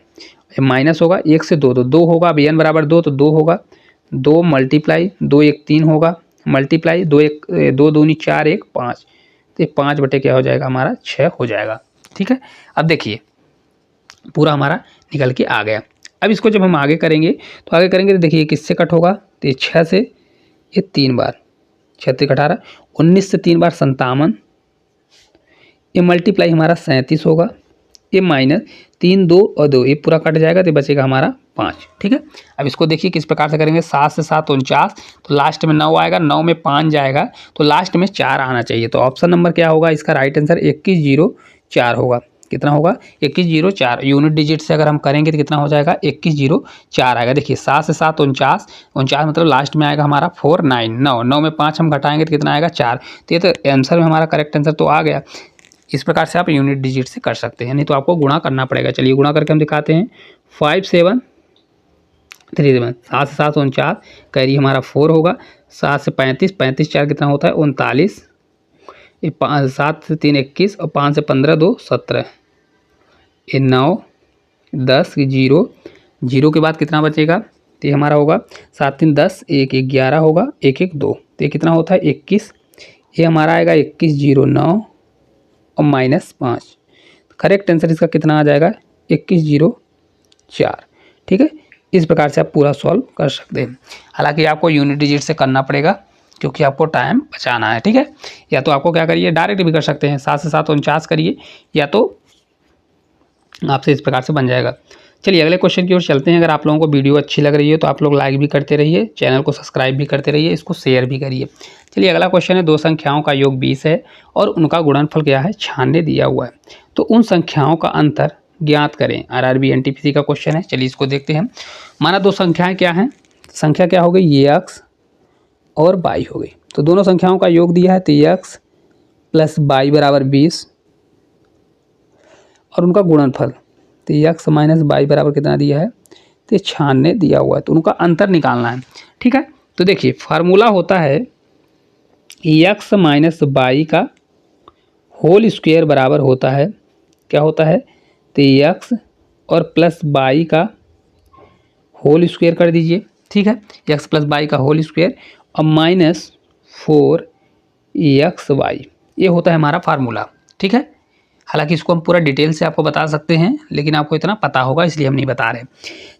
ये माइनस होगा 1 से 2 2 होगा। अब n बराबर 2 तो 2 होगा, 2 मल्टीप्लाई 2 1 3 होगा, मल्टीप्लाई 2 1 2 दूनी 4 1 5, तो ये 5 बटे क्या हो जाएगा हमारा 6 हो जाएगा। ठीक है। अब देखिए पूरा हमारा निकल के आ गया। अब इसको जब हम आगे करेंगे तो देखिए किससे कट होगा, तो ये 6 से ये 3 बार 6 3 18, 19 से 3 बार 57, ये मल्टीप्लाई हमारा 37 होगा, ये माइनस 3 2 और 2 ये पूरा कट जाएगा तो बचेगा हमारा 5। ठीक है। अब इसको देखिए किस प्रकार से करेंगे, 7 से 7 49, तो लास्ट में 9 आएगा, 9 में 5 जाएगा तो लास्ट में 4 आना चाहिए। तो ऑप्शन नंबर क्या होगा इसका राइट आंसर 2104 होगा। कितना होगा 2104, यूनिट डिजिट से अगर हम करेंगे तो कितना हो जाएगा 2104 आएगा। देखिए 7 से 7 49, मतलब लास्ट में आएगा हमारा 4 9 9, 9 में 5 हम घटाएंगे तो कितना आएगा 4। तो ये तो आंसर में हमारा करेक्ट आंसर तो आ गया। इस प्रकार से आप यूनिट डिजिट से कर सकते हैं, नहीं तो आपको गुणा करना पड़ेगा। चलिए गुणा करके हम दिखाते हैं। 5 7 3 7, 7 से 7 49, कैरी हमारा 4 होगा, 7 से 35 35 4 कितना होता है 39, ये 7 से 3 21, और 5 से 15 2 17, ये 9 10 0 0 के बाद कितना बचेगा, तो ये हमारा होगा 7 3 10 1 11 होगा, 1 1 2, तो ये कितना होता है 21, ये हमारा आएगा 2109 और माइनस 5। करेक्ट आंसर इसका कितना आ जाएगा 2104। ठीक है। इस प्रकार से आप पूरा सॉल्व कर सकते हैं। हालांकि आपको यूनिट डिजिट से करना पड़ेगा क्योंकि आपको टाइम बचाना है। ठीक है। या तो आपको क्या करिए डायरेक्ट भी कर सकते हैं, 7 से 7 49 करिए, या तो आपसे इस प्रकार से बन जाएगा। चलिए अगले क्वेश्चन की ओर चलते हैं। अगर आप लोगों को वीडियो अच्छी लग रही है तो आप लोग लाइक भी करते रहिए, चैनल को सब्सक्राइब भी करते रहिए, इसको शेयर भी करिए। चलिए अगला क्वेश्चन है, दो संख्याओं का योग 20 है और उनका गुणनफल क्या है, 96 दिया हुआ है। तो उन संख्याओं का अंतर ज्ञात करें। आरआरबी एनटीपीसी का क्वेश्चन है। चलिए इसको देखते हैं। माना दो संख्याएं क्या हैं, संख्या क्या हो गई, ये x और y हो गई। तो दोनों संख्याओं का योग दिया है तो x प्लस y बराबर 20 और उनका गुणनफल तो x माइनस y बराबर कितना दिया है, तो 96 दिया हुआ है। तो उनका अंतर निकालना है। ठीक है, तो देखिए फार्मूला होता है x माइनस y का होल स्क्वायर बराबर होता है, क्या होता है, तो x और प्लस y का होल स्क्वायर कर दीजिए। ठीक है, x प्लस y का होल स्क्वायर और माइनस 4xy, ये होता है हमारा फार्मूला। ठीक है, हालांकि इसको हम पूरा डिटेल से आपको बता सकते हैं, लेकिन आपको इतना पता होगा इसलिए हम नहीं बता रहे।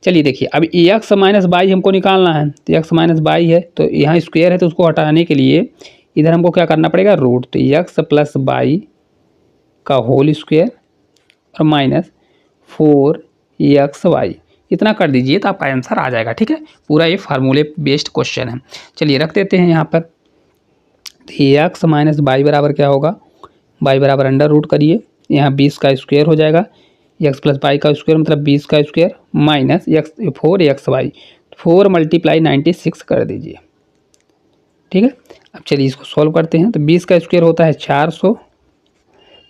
चलिए देखिए, अब x माइनस y हमको निकालना है। तो x माइनस y है तो यहाँ स्क्वायर है, तो उसको हटाने के लिए इधर हमको क्या करना पड़ेगा, रूट। तो x प्लस y का होल स्क्वायर और माइनस 4xy, इतना कर दीजिए तो आपका आंसर आ जाएगा। ठीक है, पूरा ये फार्मूले बेस्ड क्वेश्चन है। चलिए रख देते हैं यहाँ पर। तो x माइनस y बराबर क्या होगा, y बराबर अंडर रूट करिए, यहाँ 20 का स्क्वायर हो जाएगा, x प्लस y का स्क्वायर मतलब 20 का स्क्वायर माइनस 4xy, 4 मल्टीप्लाई 96 कर दीजिए। ठीक है, अब चलिए इसको सॉल्व करते हैं। तो 20 का स्क्वायर होता है 400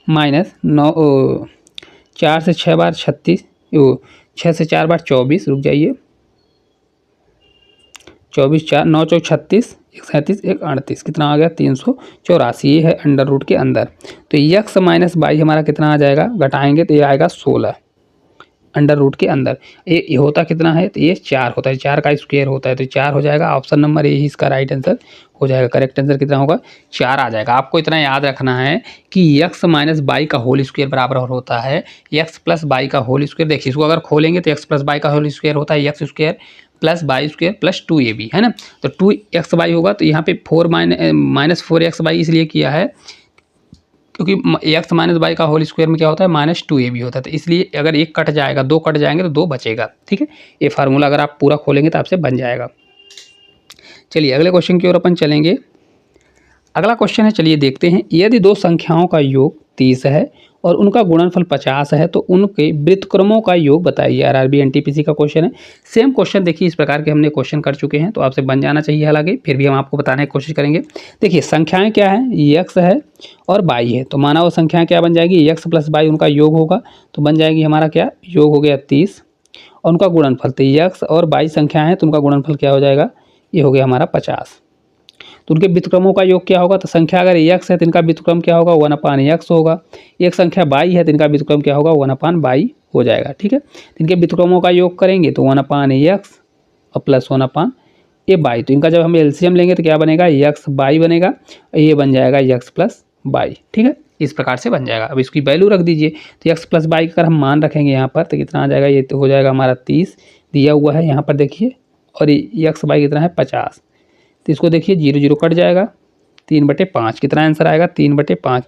माइनस 9, 4 से 6 बार 36, 6 से 4 बार 24, रुक जाइए, 24 4 9 चौक 36, 1 37 1 38, कितना आ गया, 384, ये है अंडर रूट के अंदर। तो x माइनस y हमारा कितना आ जाएगा, घटाएंगे तो ये आएगा 16 अंडर रूट के अंदर। ये होता कितना है, तो ये 4 होता है, 4 का स्क्वायर होता है, तो 4 हो जाएगा। ऑप्शन नंबर ए ही इसका राइट आंसर हो जाएगा। करेक्ट आंसर कितना होगा, 4 आ जाएगा। आपको इतना याद रखना है कि x माइनस y का होल स्क्वायर बराबर होता है x प्लस y का होल स्क्वायर। देखिए इसको अगर खोलेंगे तो x प्लस y का होल स्क्वायर होता है x square plus Y square plus 2ab, है ना। तो 2xy होगा, तो यहाँ पे 4 माइनस 4xy इसलिए किया है क्योंकि x माइनस वाई का होल स्क्वायर में क्या होता है, माइनस 2ab होता है। तो इसलिए अगर एक कट जाएगा, दो कट जाएंगे तो 2 बचेगा। ठीक है, ये फार्मूला अगर आप पूरा खोलेंगे तो आपसे बन जाएगा। चलिए अगले क्वेश्चन की ओर अपन चलेंगे। अगला क्वेश्चन है, चलिए देखते हैं। यदि दो संख्याओं का योग 30 है और उनका गुणनफल 50 है तो उनके व्युत्क्रमों का योग बताइए। आरआरबी एनटीपीसी का क्वेश्चन है। सेम क्वेश्चन देखिए, इस प्रकार के हमने क्वेश्चन कर चुके हैं, तो आपसे बन जाना चाहिए। हालांकि फिर भी हम आपको बताने की कोशिश करेंगे। देखिए संख्याएं क्या हैं, x है और y है। तो माना वो संख्याएं क्या बन जाएगी, x प्लस y उनका योग होगा, तो बन जाएगी हमारा क्या, योग हो गया 30 और उनका गुणनफल, तो x और y संख्याएँ हैं तो उनका गुणनफल क्या हो जाएगा, ये हो गया हमारा 50। तो उनके व्युत्क्रमों का योग क्या होगा, तो संख्या अगर x है तो इनका व्युत्क्रम क्या होगा, 1/x होगा। एक संख्या y है तो इनका व्युत्क्रम क्या होगा, 1/y हो जाएगा। ठीक है, इनके व्युत्क्रमों का योग करेंगे तो 1/x और प्लस 1/y। तो इनका जब हम एलसीएम लेंगे तो क्या बनेगा, x y बनेगा, ये बन जाएगा x प्लस y। ठीक है, इस प्रकार से बन जाएगा। अब इसकी वैल्यू रख दीजिए। तो x प्लस y का अगर हम मान रखेंगे यहाँ पर तो कितना आ जाएगा, ये तो हो जाएगा हमारा 30 दिया हुआ है यहाँ पर देखिए, और x y कितना है 50। तो इसको देखिए 0 0 कट जाएगा, 3/5, कितना आंसर आएगा, 3/5।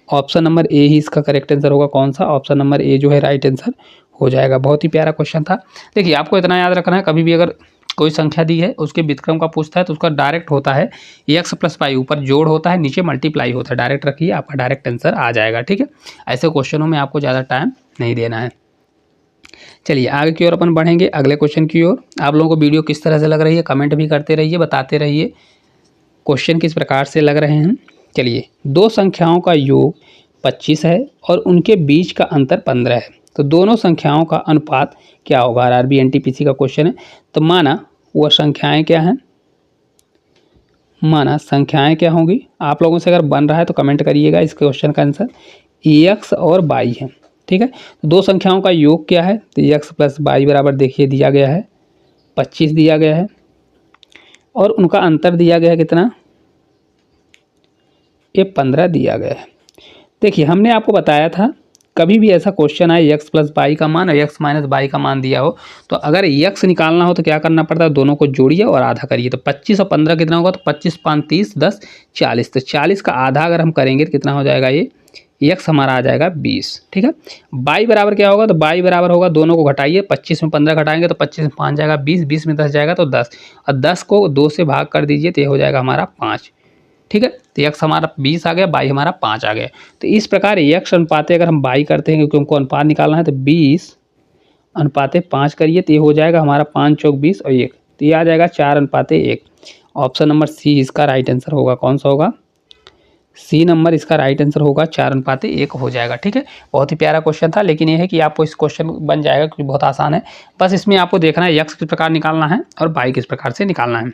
ऑप्शन नंबर ए ही इसका करेक्ट आंसर होगा। कौन सा, ऑप्शन नंबर ए जो है राइट आंसर हो जाएगा। बहुत ही प्यारा क्वेश्चन था। देखिए आपको इतना याद रखना है, कभी भी अगर कोई संख्या दी है उसके व्युत्क्रम का पूछता है तो उसका डायरेक्ट होता है x प्लस y, ऊपर जोड़ होता है नीचे मल्टीप्लाई होता है। डायरेक्ट रखिए, आपका डायरेक्ट आंसर आ जाएगा। ठीक है, ऐसे क्वेश्चनों में आपको ज़्यादा टाइम नहीं देना है। चलिए आगे की ओर अपन बढ़ेंगे, अगले क्वेश्चन की ओर। आप लोगों को वीडियो किस तरह से लग रही है कमेंट भी करते रहिए, बताते रहिए क्वेश्चन किस प्रकार से लग रहे हैं। चलिए, दो संख्याओं का योग 25 है और उनके बीच का अंतर 15 है, तो दोनों संख्याओं का अनुपात क्या होगा। आरआरबी एनटीपीसी का क्वेश्चन है। तो माना वह संख्याएं क्या हैं, माना संख्याएं क्या होंगी। आप लोगों से अगर बन रहा है तो कमेंट करिएगा इस क्वेश्चन का आंसर। x और y है। ठीक है, तो दो संख्याओं का योग क्या है, तो x प्लस y बराबर देखिए दिया गया है 25 दिया गया है, और उनका अंतर दिया गया है कितना, ये 15 दिया गया है। देखिए हमने आपको बताया था कभी भी ऐसा क्वेश्चन आए x प्लस वाई का मान और x माइनस वाई का मान दिया हो, तो अगर x निकालना हो तो क्या करना पड़ता है, दोनों को जोड़िए और आधा करिए। तो 25 और 15 कितना होगा, तो 25 5 30 10 40, तो 40 का आधा अगर हम करेंगे तो कितना हो जाएगा, ये x हमारा आ जाएगा 20। ठीक है, y बराबर क्या होगा, तो y बराबर होगा, दोनों को घटाइए, 25 में 15 घटाएंगे तो 25 में 5 जाएगा 20, 20 में 10 जाएगा तो 10, और 10 को 2 से भाग कर दीजिए तो ये हो जाएगा हमारा 5। ठीक है, तो x हमारा 20 आ गया, y हमारा 5 आ गया। तो इस प्रकार x अनुपाते अगर हम y करते हैं, क्योंकि हमको अनुपात निकालना है, तो 20 अनुपाते 5 करिए तो ये हो जाएगा हमारा 5 चौक 20 और 1, तो ये आ जाएगा 4 अनुपाते 1। ऑप्शन नंबर सी इसका राइट आंसर होगा। कौन सा होगा, सी नंबर इसका राइट आंसर होगा, 4 अनुपाते 1 हो जाएगा। ठीक है, बहुत ही प्यारा क्वेश्चन था, लेकिन ये है कि आपको इस क्वेश्चन बन जाएगा क्योंकि बहुत आसान है। बस इसमें आपको देखना है x किस प्रकार निकालना है और y किस प्रकार से निकालना है।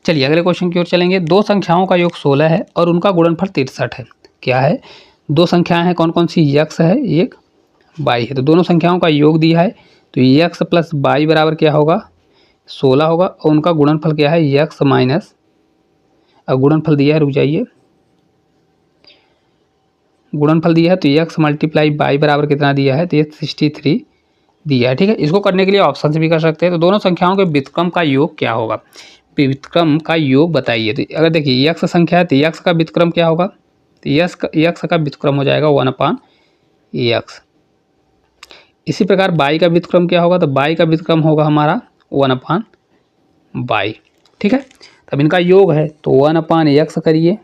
चलिए अगले क्वेश्चन की ओर चलेंगे। दो संख्याओं का योग 16 है और उनका गुणनफल 63 है। क्या है, दो संख्याएं हैं, कौन कौन सी, x है एक y है। तो दोनों संख्याओं का योग दिया है, तो x प्लस y बराबर क्या होगा, 16 होगा, और उनका गुणनफल क्या है, x माइनस, अब गुणनफल दिया है, रुक जाइए, गुणनफल दिया है तो x मल्टीप्लाई y बराबर कितना दिया है, तो ये 63 दिया है। ठीक है, इसको करने के लिए ऑप्शन से भी कर सकते हैं। तो दोनों संख्याओं के व्युत्क्रम का योग क्या होगा, व्युत्क्रम का योग बताइए। तो अगर देखिए x संख्या है तो x का व्युत्क्रम क्या होगा, तो x का व्युत्क्रम हो जाएगा 1/x। इसी प्रकार y का व्युत्क्रम क्या होगा, तो y का व्युत्क्रम होगा हमारा 1/y। ठीक है, तब इनका योग है तो 1/x करिए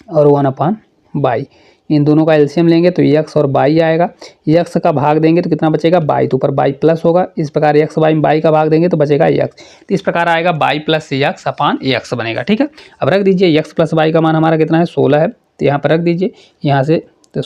और 1/y, इन दोनों का एलसीएम लेंगे तो x और y आएगा। x का भाग देंगे तो कितना बचेगा, y, तो ऊपर y प्लस होगा। इस प्रकार x y में y का भाग देंगे तो बचेगा x, तो इस प्रकार आएगा y प्लस x बनेगा। ठीक है, अब रख दीजिए x प्लस y का मान हमारा कितना है, 16 है, तो यहाँ पर रख दीजिए, यहाँ से तो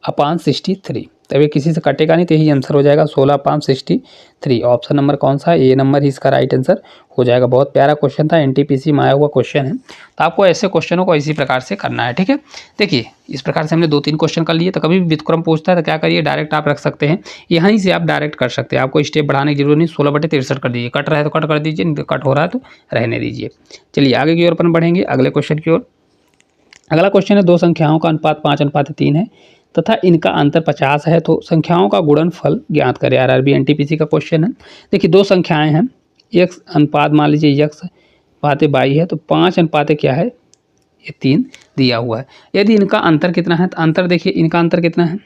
16/63, तभी किसी से कटेगा नहीं, तो यही आंसर हो जाएगा 16/63। ऑप्शन नंबर कौन सा है, ए नंबर ही इसका राइट आंसर हो जाएगा। बहुत प्यारा क्वेश्चन था, एनटीपीसी में आया हुआ क्वेश्चन है, तो आपको ऐसे क्वेश्चनों को इसी प्रकार से करना है। ठीक है, देखिए इस प्रकार से हमने 2-3 क्वेश्चन कर लिए। तो कभी भी व्युत्क्रम पूछता है तो क्या करिए, डायरेक्ट आप रख सकते हैं, यहीं से आप डायरेक्ट कर सकते हैं, आपको स्टेप बढ़ाने की जरूरत नहीं। 16/63 कर दीजिए, कट रहा है तो कट कर दीजिए, नहीं तो कट हो रहा है तो रहने दीजिए। चलिए आगे की ओर अपन बढ़ेंगे, अगले क्वेश्चन की ओर। अगला क्वेश्चन है, दो संख्याओं का अनुपात 5/3 है तथा इनका अंतर 50 है, तो संख्याओं का गुणनफल ज्ञात करें। आरआरबी एनटीपीसी का क्वेश्चन है। देखिए दो संख्याएं हैं, एक अनुपात मान लीजिए x पाते बाई है, तो 5 अनुपाते क्या है, ये 3 दिया हुआ है। यदि इनका अंतर कितना है, तो अंतर देखिए इनका अंतर कितना है,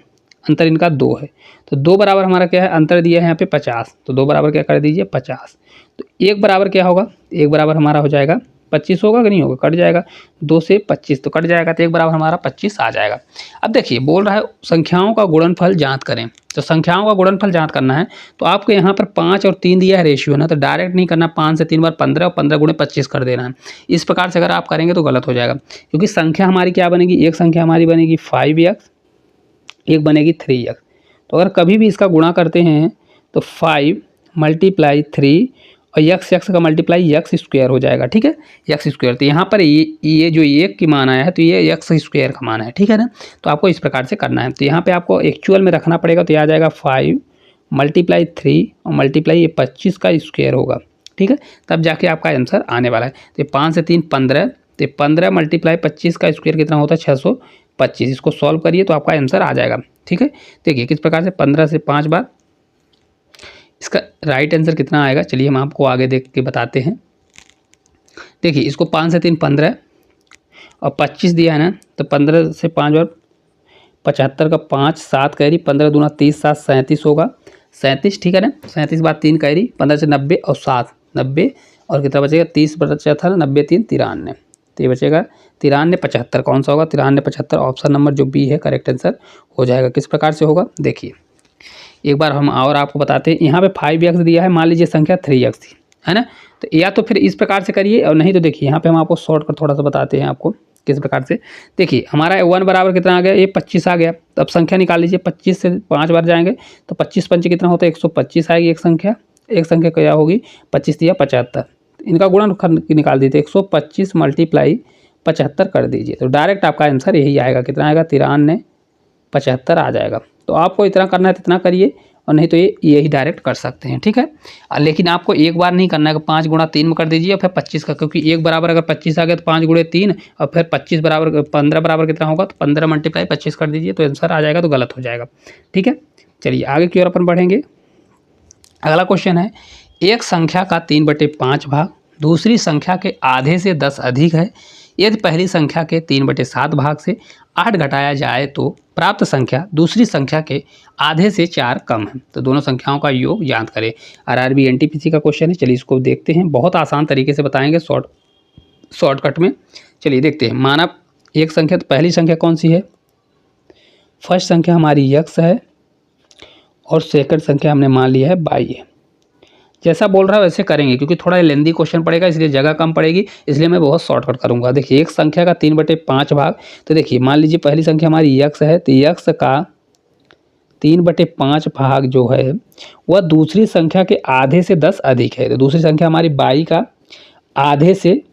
अंतर इनका 2 है, तो 2 बराबर हमारा क्या है, अंतर दिया है यहाँ पे 50, तो 2 बराबर क्या कर दीजिए 50। तो 1 बराबर क्या होगा, 1 बराबर हमारा हो जाएगा 25 होगा कि नहीं होगा, कट जाएगा, 2 से 25 तो कट जाएगा, तो 1 बराबर हमारा 25 आ जाएगा। अब देखिए बोल रहा है संख्याओं का गुणनफल ज्ञात करें, तो संख्याओं का गुणनफल ज्ञात करना है तो आपको यहाँ पर 5 और 3 दिया है रेशियो ना, तो डायरेक्ट नहीं करना, 5 से 3 बार 15 और 15 गुणे 25 कर देना है। इस प्रकार से अगर आप करेंगे तो गलत हो जाएगा, क्योंकि संख्या हमारी क्या बनेगी, एक संख्या हमारी बनेगी 5x, एक बनेगी 3x। तो अगर कभी भी इसका गुणा करते हैं तो 5 × 3 और x का मल्टीप्लाई x² हो जाएगा। ठीक है, x², तो यहाँ पर ये जो 1 की मान आया है तो ये x² का मान है। ठीक है ना, तो आपको इस प्रकार से करना है। तो यहाँ पे आपको एक्चुअल में रखना पड़ेगा, तो ये आ जाएगा 5 × 3 और मल्टीप्लाई ये 25 का स्क्वायर होगा। ठीक है, तब जाके आपका आंसर आने वाला है। तो 5 से 3 15, तो 15 × 25 का स्क्वायर कितना होता है, 625। इसको सॉल्व करिए तो आपका आंसर आ जाएगा। ठीक है, देखिए किस प्रकार से 15 से 5 बार, इसका राइट आंसर कितना आएगा, चलिए हम आपको आगे देख के बताते हैं। देखिए इसको 5 से 3 15 और 25 दिया है ना, तो 15 से 5 बार 75 का 5, 7 कैरी, 15 दूना 30, 7 37 होगा, 37। ठीक है ना, 37 बाद 3 कैरी, 15 से 90 और 7 90, और कितना बचेगा, 30 बचा था, 90 3 93, तो ये बचेगा 93 75। कौन सा होगा, 93 75, ऑप्शन नंबर जो बी है करेक्ट आंसर हो जाएगा। किस प्रकार से होगा, देखिए एक बार हम और आपको बताते हैं। यहाँ पे 5x दिया है, मान लीजिए संख्या 3x थी, है ना, तो या तो फिर इस प्रकार से करिए, और नहीं तो देखिए यहाँ पे हम आपको शॉर्ट कर थोड़ा सा बताते हैं आपको किस प्रकार से। देखिए हमारा 1 बराबर कितना आ गया, ये 25 आ गया, तो अब संख्या निकाल लीजिए, 25 से 5 बार जाएंगे तो 25 पंच कितना होता है, 125 आएगी एक संख्या क्या होगी, 25 दिया 75, इनका गुणन निकाल दीजिए, 125 × 75 कर दीजिए, तो डायरेक्ट आपका आंसर यही आएगा, कितना आएगा, 93 75 आ जाएगा। तो आपको इतना करना है तो इतना करिए, और नहीं तो ये यही डायरेक्ट कर सकते हैं। ठीक है, लेकिन आपको एक बार नहीं करना है कि 5 × 3 में कर दीजिए और फिर 25 का, क्योंकि 1 बराबर अगर 25 आ गया तो 5 × 3 और फिर 25 बराबर 15 बराबर कितना होगा, तो 15 × 25 कर दीजिए, तो आंसर आ जाएगा, तो गलत हो जाएगा। ठीक है, चलिए आगे की ओर अपन बढ़ेंगे। अगला क्वेश्चन है, एक संख्या का 3/5 भाग दूसरी संख्या के आधे से 10 अधिक है, यदि पहली संख्या के 3/7 भाग से 8 घटाया जाए तो प्राप्त संख्या दूसरी संख्या के आधे से 4 कम है। तो दोनों संख्याओं का योग ज्ञात करें। आरआरबी एनटीपीसी का क्वेश्चन है। चलिए इसको देखते हैं, बहुत आसान तरीके से बताएंगे शॉर्टकट में। चलिए देखते हैं। माना एक संख्या, तो पहली संख्या कौन सी है? फर्स्ट संख्या हमारी x है और सेकंड संख्या हमने मान लिया है y है। जैसा बोल रहा है वैसे करेंगे, क्योंकि थोड़ा लेंदी क्वेश्चन पड़ेगा इसलिए जगह कम पड़ेगी, इसलिए मैं बहुत शॉर्टकट करूंगा। देखिए एक संख्या का 3/5 भाग, तो देखिए मान लीजिए पहली संख्या हमारी x है, तो x का 3/5 भाग जो है वह दूसरी संख्या के आधे से 10 अधिक है। तो दूसरी संख्या हमारी y का आधे से,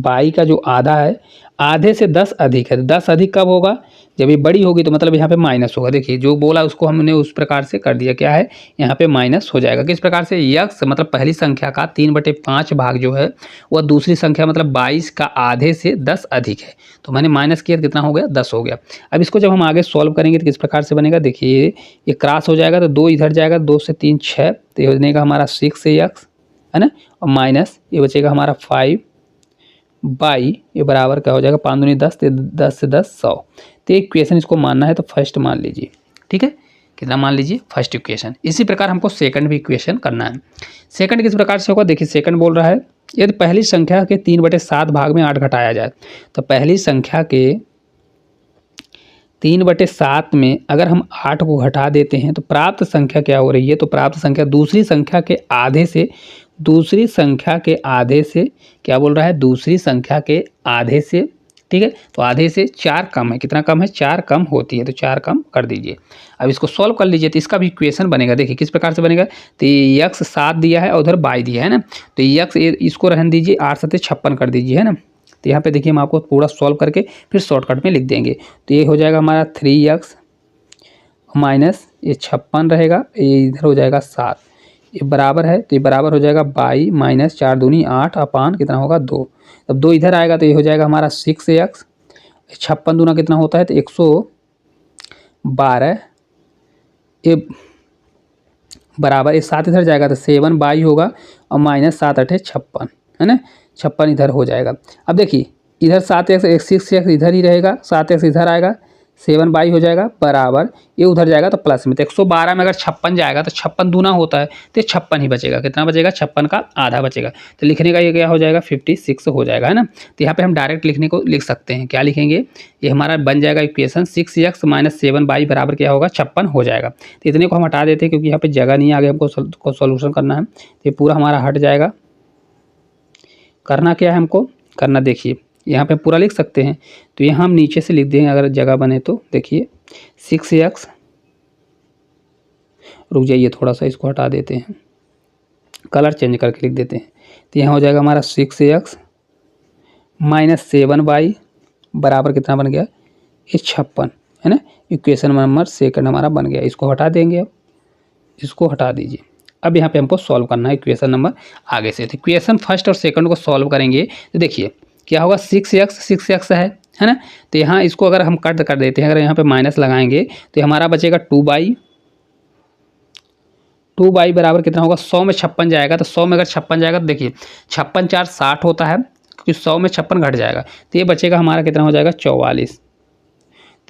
y का जो आधा है आधे से 10 अधिक है। 10 अधिक कब होगा? जब ये बड़ी होगी, तो मतलब यहाँ पे माइनस होगा। देखिए जो बोला उसको हमने उस प्रकार से कर दिया। क्या है? यहाँ पे माइनस हो जाएगा। किस प्रकार से? x मतलब पहली संख्या का 3/5 भाग जो है वह दूसरी संख्या मतलब 22 का आधे से 10 अधिक है। तो मैंने माइनस किया, कितना हो गया? 10 हो गया। अब इसको जब हम आगे सॉल्व करेंगे तो किस प्रकार से बनेगा? देखिए ये क्रॉस हो जाएगा, तो 2 इधर जाएगा, 2 से 3 6, तो ये बनेगा हमारा 6x है ना, और माइनस ये बचेगा हमारा 5 बाई, ये बराबर क्या हो जाएगा? 5 दूनी 10, 10 से 10 100। तो एक इक्वेशन इसको मानना है, तो फर्स्ट मान लीजिए। ठीक है, कितना मान लीजिए? First equation. इसी प्रकार हमको सेकंड भी इक्वेशन करना है। सेकंड किस प्रकार से होगा? देखिए सेकंड बोल रहा है यदि पहली संख्या के 3/7 भाग में 8 घटाया जाए, तो पहली संख्या के 3/7 में अगर हम 8 को घटा देते हैं तो प्राप्त संख्या क्या हो रही है? तो प्राप्त संख्या दूसरी संख्या के आधे से, दूसरी संख्या के आधे से क्या बोल रहा है? दूसरी संख्या के आधे से, ठीक है, तो आधे से 4 कम है। कितना कम है? 4 कम होती है, तो 4 कम कर दीजिए। अब इसको सॉल्व कर लीजिए, तो इसका भी इक्वेशन बनेगा। देखिए किस प्रकार से बनेगा? तो x 7 दिया है और उधर y दिया है ना, तो x इसको रहने दीजिए, 8 7 56 कर दीजिए, है ना। तो यहाँ पे देखिए हम आपको पूरा सॉल्व करके फिर शॉर्टकट में लिख देंगे। तो ये हो जाएगा हमारा 3x माइनस ये 56 रहेगा, ये इधर हो जाएगा 7, ये बराबर है, तो ये बराबर हो जाएगा 22 माइनस 4 दूनी 8 अपान कितना होगा? 2। अब 2 इधर आएगा तो ये हो जाएगा हमारा 6x, 56 दूना कितना होता है? तो 112, ये बराबर ये 7 इधर जाएगा तो 7 बाई होगा, और माइनस 7 8 56 है ना, 56 इधर हो जाएगा। अब देखिए इधर 7x 6x इधर ही रहेगा, 7x इधर आएगा, 7 बाई हो जाएगा, बराबर ये उधर जाएगा तो प्लस में, तो 112 में अगर 56 जाएगा तो 56 दूना होता है, तो 56 ही बचेगा। कितना बचेगा? 56 का आधा बचेगा। तो लिखने का ये क्या हो जाएगा? 56 हो जाएगा, है ना। तो यहाँ पे हम डायरेक्ट लिखने को लिख सकते हैं। क्या लिखेंगे? ये हमारा बन जाएगा इक्वेशन 6x माइनस 7 बाई बराबर क्या होगा? 56 हो जाएगा। तो इतने को हम हटा देते हैं क्योंकि यहाँ पे जगह नहीं, आगे हमको सोल्यूशन करना है। तो ये पूरा हमारा हट जाएगा। करना क्या है हमको? करना देखिए यहाँ पे पूरा लिख सकते हैं, तो यहाँ हम नीचे से लिख देंगे अगर जगह बने तो। देखिए 6x, रुक जाइए थोड़ा सा, इसको हटा देते हैं, कलर चेंज करके लिख देते हैं। तो यहाँ हो जाएगा हमारा 6x माइनस 7 बाई बराबर कितना बन गया? ये 56 है ना। इक्वेशन नंबर सेकंड हमारा बन गया। इसको हटा देंगे, अब इसको हटा दीजिए। अब यहाँ पे हमको सॉल्व करना है इक्वेशन नंबर आगे से। तो इक्वेशन फर्स्ट और सेकंड को सॉल्व करेंगे तो देखिए क्या होगा? 6x है ना। तो यहाँ इसको अगर हम कट कर देते हैं, अगर यहाँ पे माइनस लगाएंगे तो हमारा बचेगा 2 बाई बराबर कितना होगा? 100 में 56 जाएगा, तो 100 में अगर 56 जाएगा तो देखिए 56 4 60 होता है, क्योंकि 100 में 56 घट जाएगा, तो ये बचेगा हमारा कितना हो जाएगा? 44।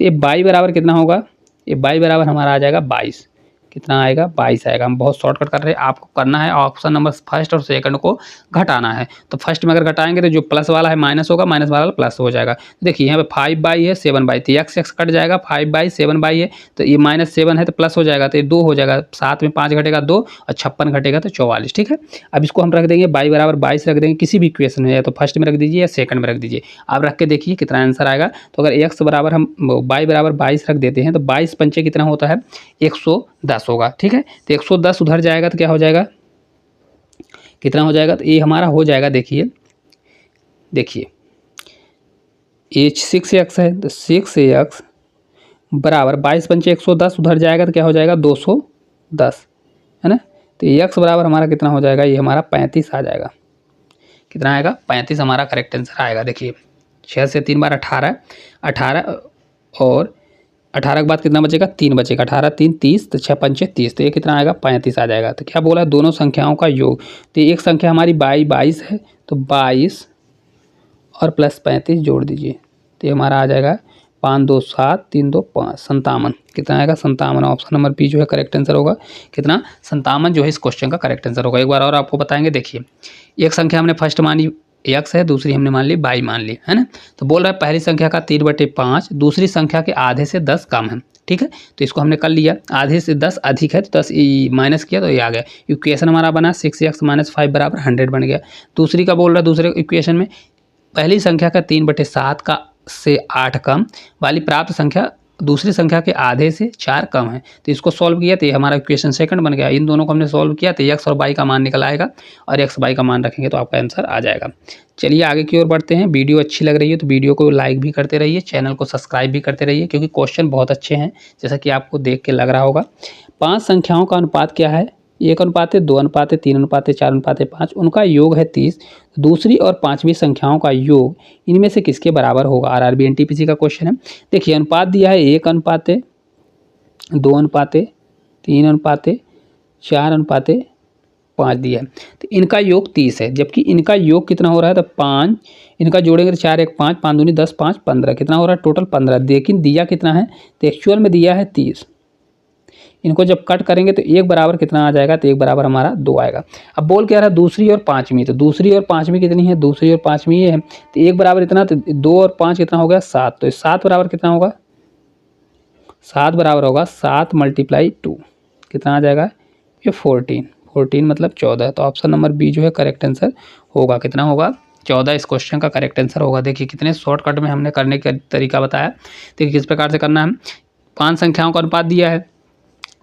तो ये बाई बराबर कितना होगा? ये बाई बराबर हमारा आ जाएगा 22। कितना आएगा? 22 आएगा। हम बहुत शॉर्टकट कर रहे हैं, आपको करना है ऑप्शन नंबर फर्स्ट और सेकंड को घटाना है। तो फर्स्ट में अगर घटाएंगे तो जो प्लस वाला है माइनस होगा, माइनस वाला प्लस हो जाएगा। तो देखिए यहाँ पे 5 बाई है 7 बाई, तो x कट जाएगा, 5 बाई 7 बाई है, तो ये माइनस 7 है तो प्लस हो जाएगा, तो ये 2 हो जाएगा, 7 में 5 घटेगा 2 और 56 घटेगा तो 44। ठीक है, अब इसको हम रख देंगे बाई बराबर 22 रख देंगे किसी भी इक्वेशन में, या तो फर्स्ट में रख दीजिए या सेकंड में रख दीजिए। आप रख के देखिए कितना आंसर आएगा। तो अगर x बराबर हम बाई बराबर 22 रख देते हैं तो 22 पंचे कितना होता है? 110 होगा। ठीक है, तो 110 उधर जाएगा तो क्या हो जाएगा? कितना हो जाएगा? तो ये हमारा हो जाएगा, देखिए ये 6x है, तो 6x बराबर 22 पंचे 110 उधर जाएगा तो क्या हो जाएगा? 210 है ना। तो x बराबर हमारा कितना हो जाएगा? ये हमारा 35 आ जाएगा। कितना आएगा? 35 हमारा करेक्ट आंसर आएगा। देखिए 6 से 3 बार 18 और 18 के बाद कितना बचेगा? 3 बचेगा, 18 3 30, तो 6 पंचे 30, तो ये कितना आएगा? 35 आ जाएगा। तो क्या बोला? दोनों संख्याओं का योग। तो एक संख्या हमारी 22 है, तो 22 और प्लस 35 जोड़ दीजिए, तो ये हमारा आ जाएगा 5 2 7 3 2 5 57। कितना आएगा? 57। ऑप्शन नंबर बी जो है करेक्ट आंसर होगा। कितना? 57 जो है इस क्वेश्चन का करेक्ट आंसर होगा। एक बार और आपको बताएंगे, देखिए एक संख्या हमने फर्स्ट मानी x है, दूसरी हमने मान ली y मान ली, है ना। तो बोल रहा है पहली संख्या का 3/5 दूसरी संख्या के आधे से 10 कम है, ठीक है। तो इसको हमने कर लिया, आधे से 10 अधिक है तो 10 माइनस किया तो ये आ गया। इक्वेशन हमारा बना 6x - 5 = 100 बन गया। दूसरी का बोल रहा है, दूसरे इक्वेशन में पहली संख्या का 3/7 का से 8 कम वाली प्राप्त संख्या दूसरी संख्या के आधे से 4 कम है। तो इसको सॉल्व किया तो ये हमारा इक्वेशन सेकंड बन गया। इन दोनों को हमने सॉल्व किया तो x और y का मान निकल आएगा, और x y का मान रखेंगे तो आपका आंसर आ जाएगा। चलिए आगे की ओर बढ़ते हैं। वीडियो अच्छी लग रही है तो वीडियो को लाइक भी करते रहिए, चैनल को सब्सक्राइब भी करते रहिए, क्योंकि क्वेश्चन बहुत अच्छे हैं जैसा कि आपको देख के लग रहा होगा। 5 संख्याओं का अनुपात क्या है? 1:2, 2:3, 3:4, 5, उनका योग है 30। दूसरी और पांचवी संख्याओं का योग इनमें से किसके बराबर होगा? आरआरबी एनटीपीसी का क्वेश्चन है। देखिए अनुपात दिया है 1:2, 3:4, 5 दिया है, तो इनका योग 30 है, जबकि इनका योग कितना हो रहा है? तो 5 इनका जोड़ेंगे तो 4 1 5, 5 दूनी 10, 5 15, कितना हो रहा है? टोटल 15। लेकिन दिया कितना है? तो एक्चुअल में दिया है 30। इनको जब कट करेंगे तो एक बराबर कितना आ जाएगा? तो एक बराबर हमारा 2 आएगा। अब बोल क्या रहा है? दूसरी और पाँचवीं, तो दूसरी और पाँचवीं कितनी है? दूसरी और पाँचवीं ये है, तो एक बराबर इतना, तो 2 और 5 कितना हो गया? 7। तो 7 बराबर कितना होगा? 7 बराबर होगा 7 × 2, कितना आ जाएगा? ये 14 मतलब 14। तो ऑप्शन नंबर बी जो है करेक्ट आंसर होगा। कितना होगा? 14 इस क्वेश्चन का करेक्ट आंसर होगा। देखिए कितने शॉर्टकट में हमने करने का तरीका बताया। देखिए किस प्रकार से करना है। 5 संख्याओं का अनुपात दिया है,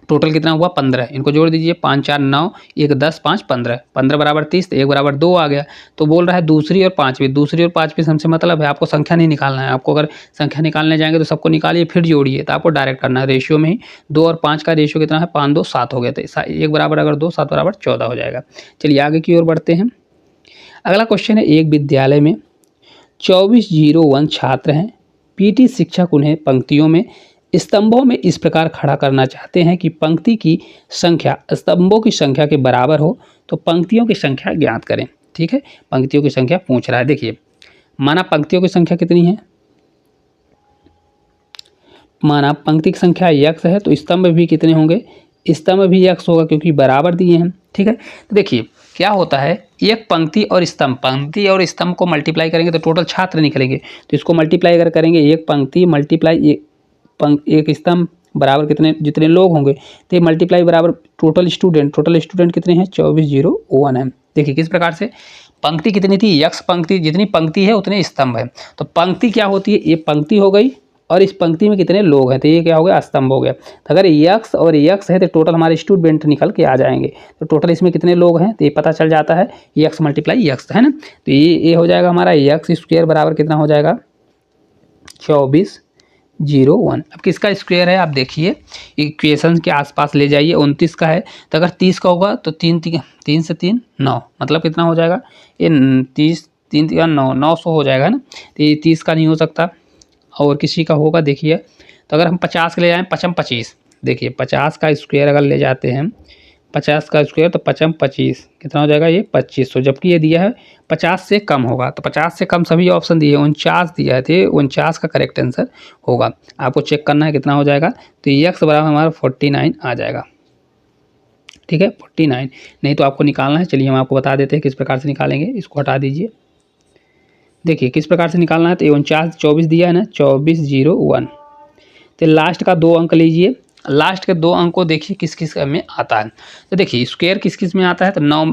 टोटल कितना हुआ? 15। इनको जोड़ दीजिए, 5 4 9, 1 10, 5 15, 15 बराबर 30, तो 1 बराबर 2 आ गया। तो बोल रहा है दूसरी और पाँचवीं से हमसे मतलब है आपको संख्या नहीं निकालना है। आपको अगर संख्या निकालने जाएंगे तो सबको निकालिए फिर जोड़िए, तो आपको डायरेक्ट करना है रेशियो में ही। 2 और 5 का रेशियो कितना है? 5 2 7 हो गया, तो 1 बराबर अगर 2, 7 बराबर 14 हो जाएगा। चलिए आगे की ओर बढ़ते हैं। अगला क्वेश्चन है, एक विद्यालय में 2401 छात्र हैं। पीटी शिक्षक उन्हें पंक्तियों में स्तंभों में इस प्रकार खड़ा करना चाहते हैं कि पंक्ति की संख्या स्तंभों की संख्या के बराबर हो, तो पंक्तियों की संख्या ज्ञात करें। ठीक है, पंक्तियों की संख्या पूछ रहा है। देखिए माना पंक्तियों की संख्या कितनी है? माना पंक्ति की संख्या x है, तो स्तंभ भी कितने होंगे? स्तंभ भी x होगा, क्योंकि बराबर दिए हैं। ठीक है, तो देखिए क्या होता है, एक पंक्ति और स्तंभ को मल्टीप्लाई करेंगे तो टोटल छात्र निकलेंगे। तो इसको मल्टीप्लाई अगर करेंगे, एक पंक्ति मल्टीप्लाई एक स्तंभ बराबर कितने, जितने लोग होंगे, तो मल्टीप्लाई बराबर टोटल स्टूडेंट कितने हैं? 2401 है। देखिए किस प्रकार से पंक्ति कितनी थी? x पंक्ति, जितनी पंक्ति है उतने स्तंभ है। तो पंक्ति क्या होती है? ये पंक्ति हो गई, और इस पंक्ति में कितने लोग हैं, तो ये क्या हो गया? स्तंभ हो गया। तो अगर x और x है तो टोटल हमारे स्टूडेंट निकल के आ जाएंगे। तो टोटल इसमें कितने लोग हैं तो ये पता चल जाता है, x × x है ना। तो ये हो जाएगा हमारा x² बराबर कितना हो जाएगा? 2401। अब किसका स्क्वायर है आप देखिए, इक्वेशन के आसपास ले जाइए। 29 का है, तो अगर 30 का होगा तो 3 से 3 9, मतलब कितना हो जाएगा? ये 30 3 3 9 900 हो जाएगा ना। तो ये 30 का नहीं हो सकता, और किसी का होगा। देखिए तो अगर हम 50 के ले जाएँ, 5 25, देखिए 50 का स्क्वायर अगर ले जाते हैं, 50 का स्क्वायर तो 5 25 कितना हो जाएगा? ये 2500। जबकि ये दिया है 50 से कम होगा, तो 50 से कम सभी ऑप्शन दिए, 49 दिया थे, 49 का करेक्ट आंसर होगा। आपको चेक करना है कितना हो जाएगा। तो x बराबर हमारा 49 आ जाएगा। ठीक है, 49 नहीं तो आपको निकालना है। चलिए हम आपको बता देते हैं किस प्रकार से निकालेंगे। इसको हटा दीजिए। देखिए किस प्रकार से निकालना है। तो 49 24 दिया है ना, 2401। तो लास्ट का 2 अंक लीजिए, लास्ट के 2 अंक को देखिए किस किस में आता है। तो देखिए स्क्वायर किस किस में आता है, तो 9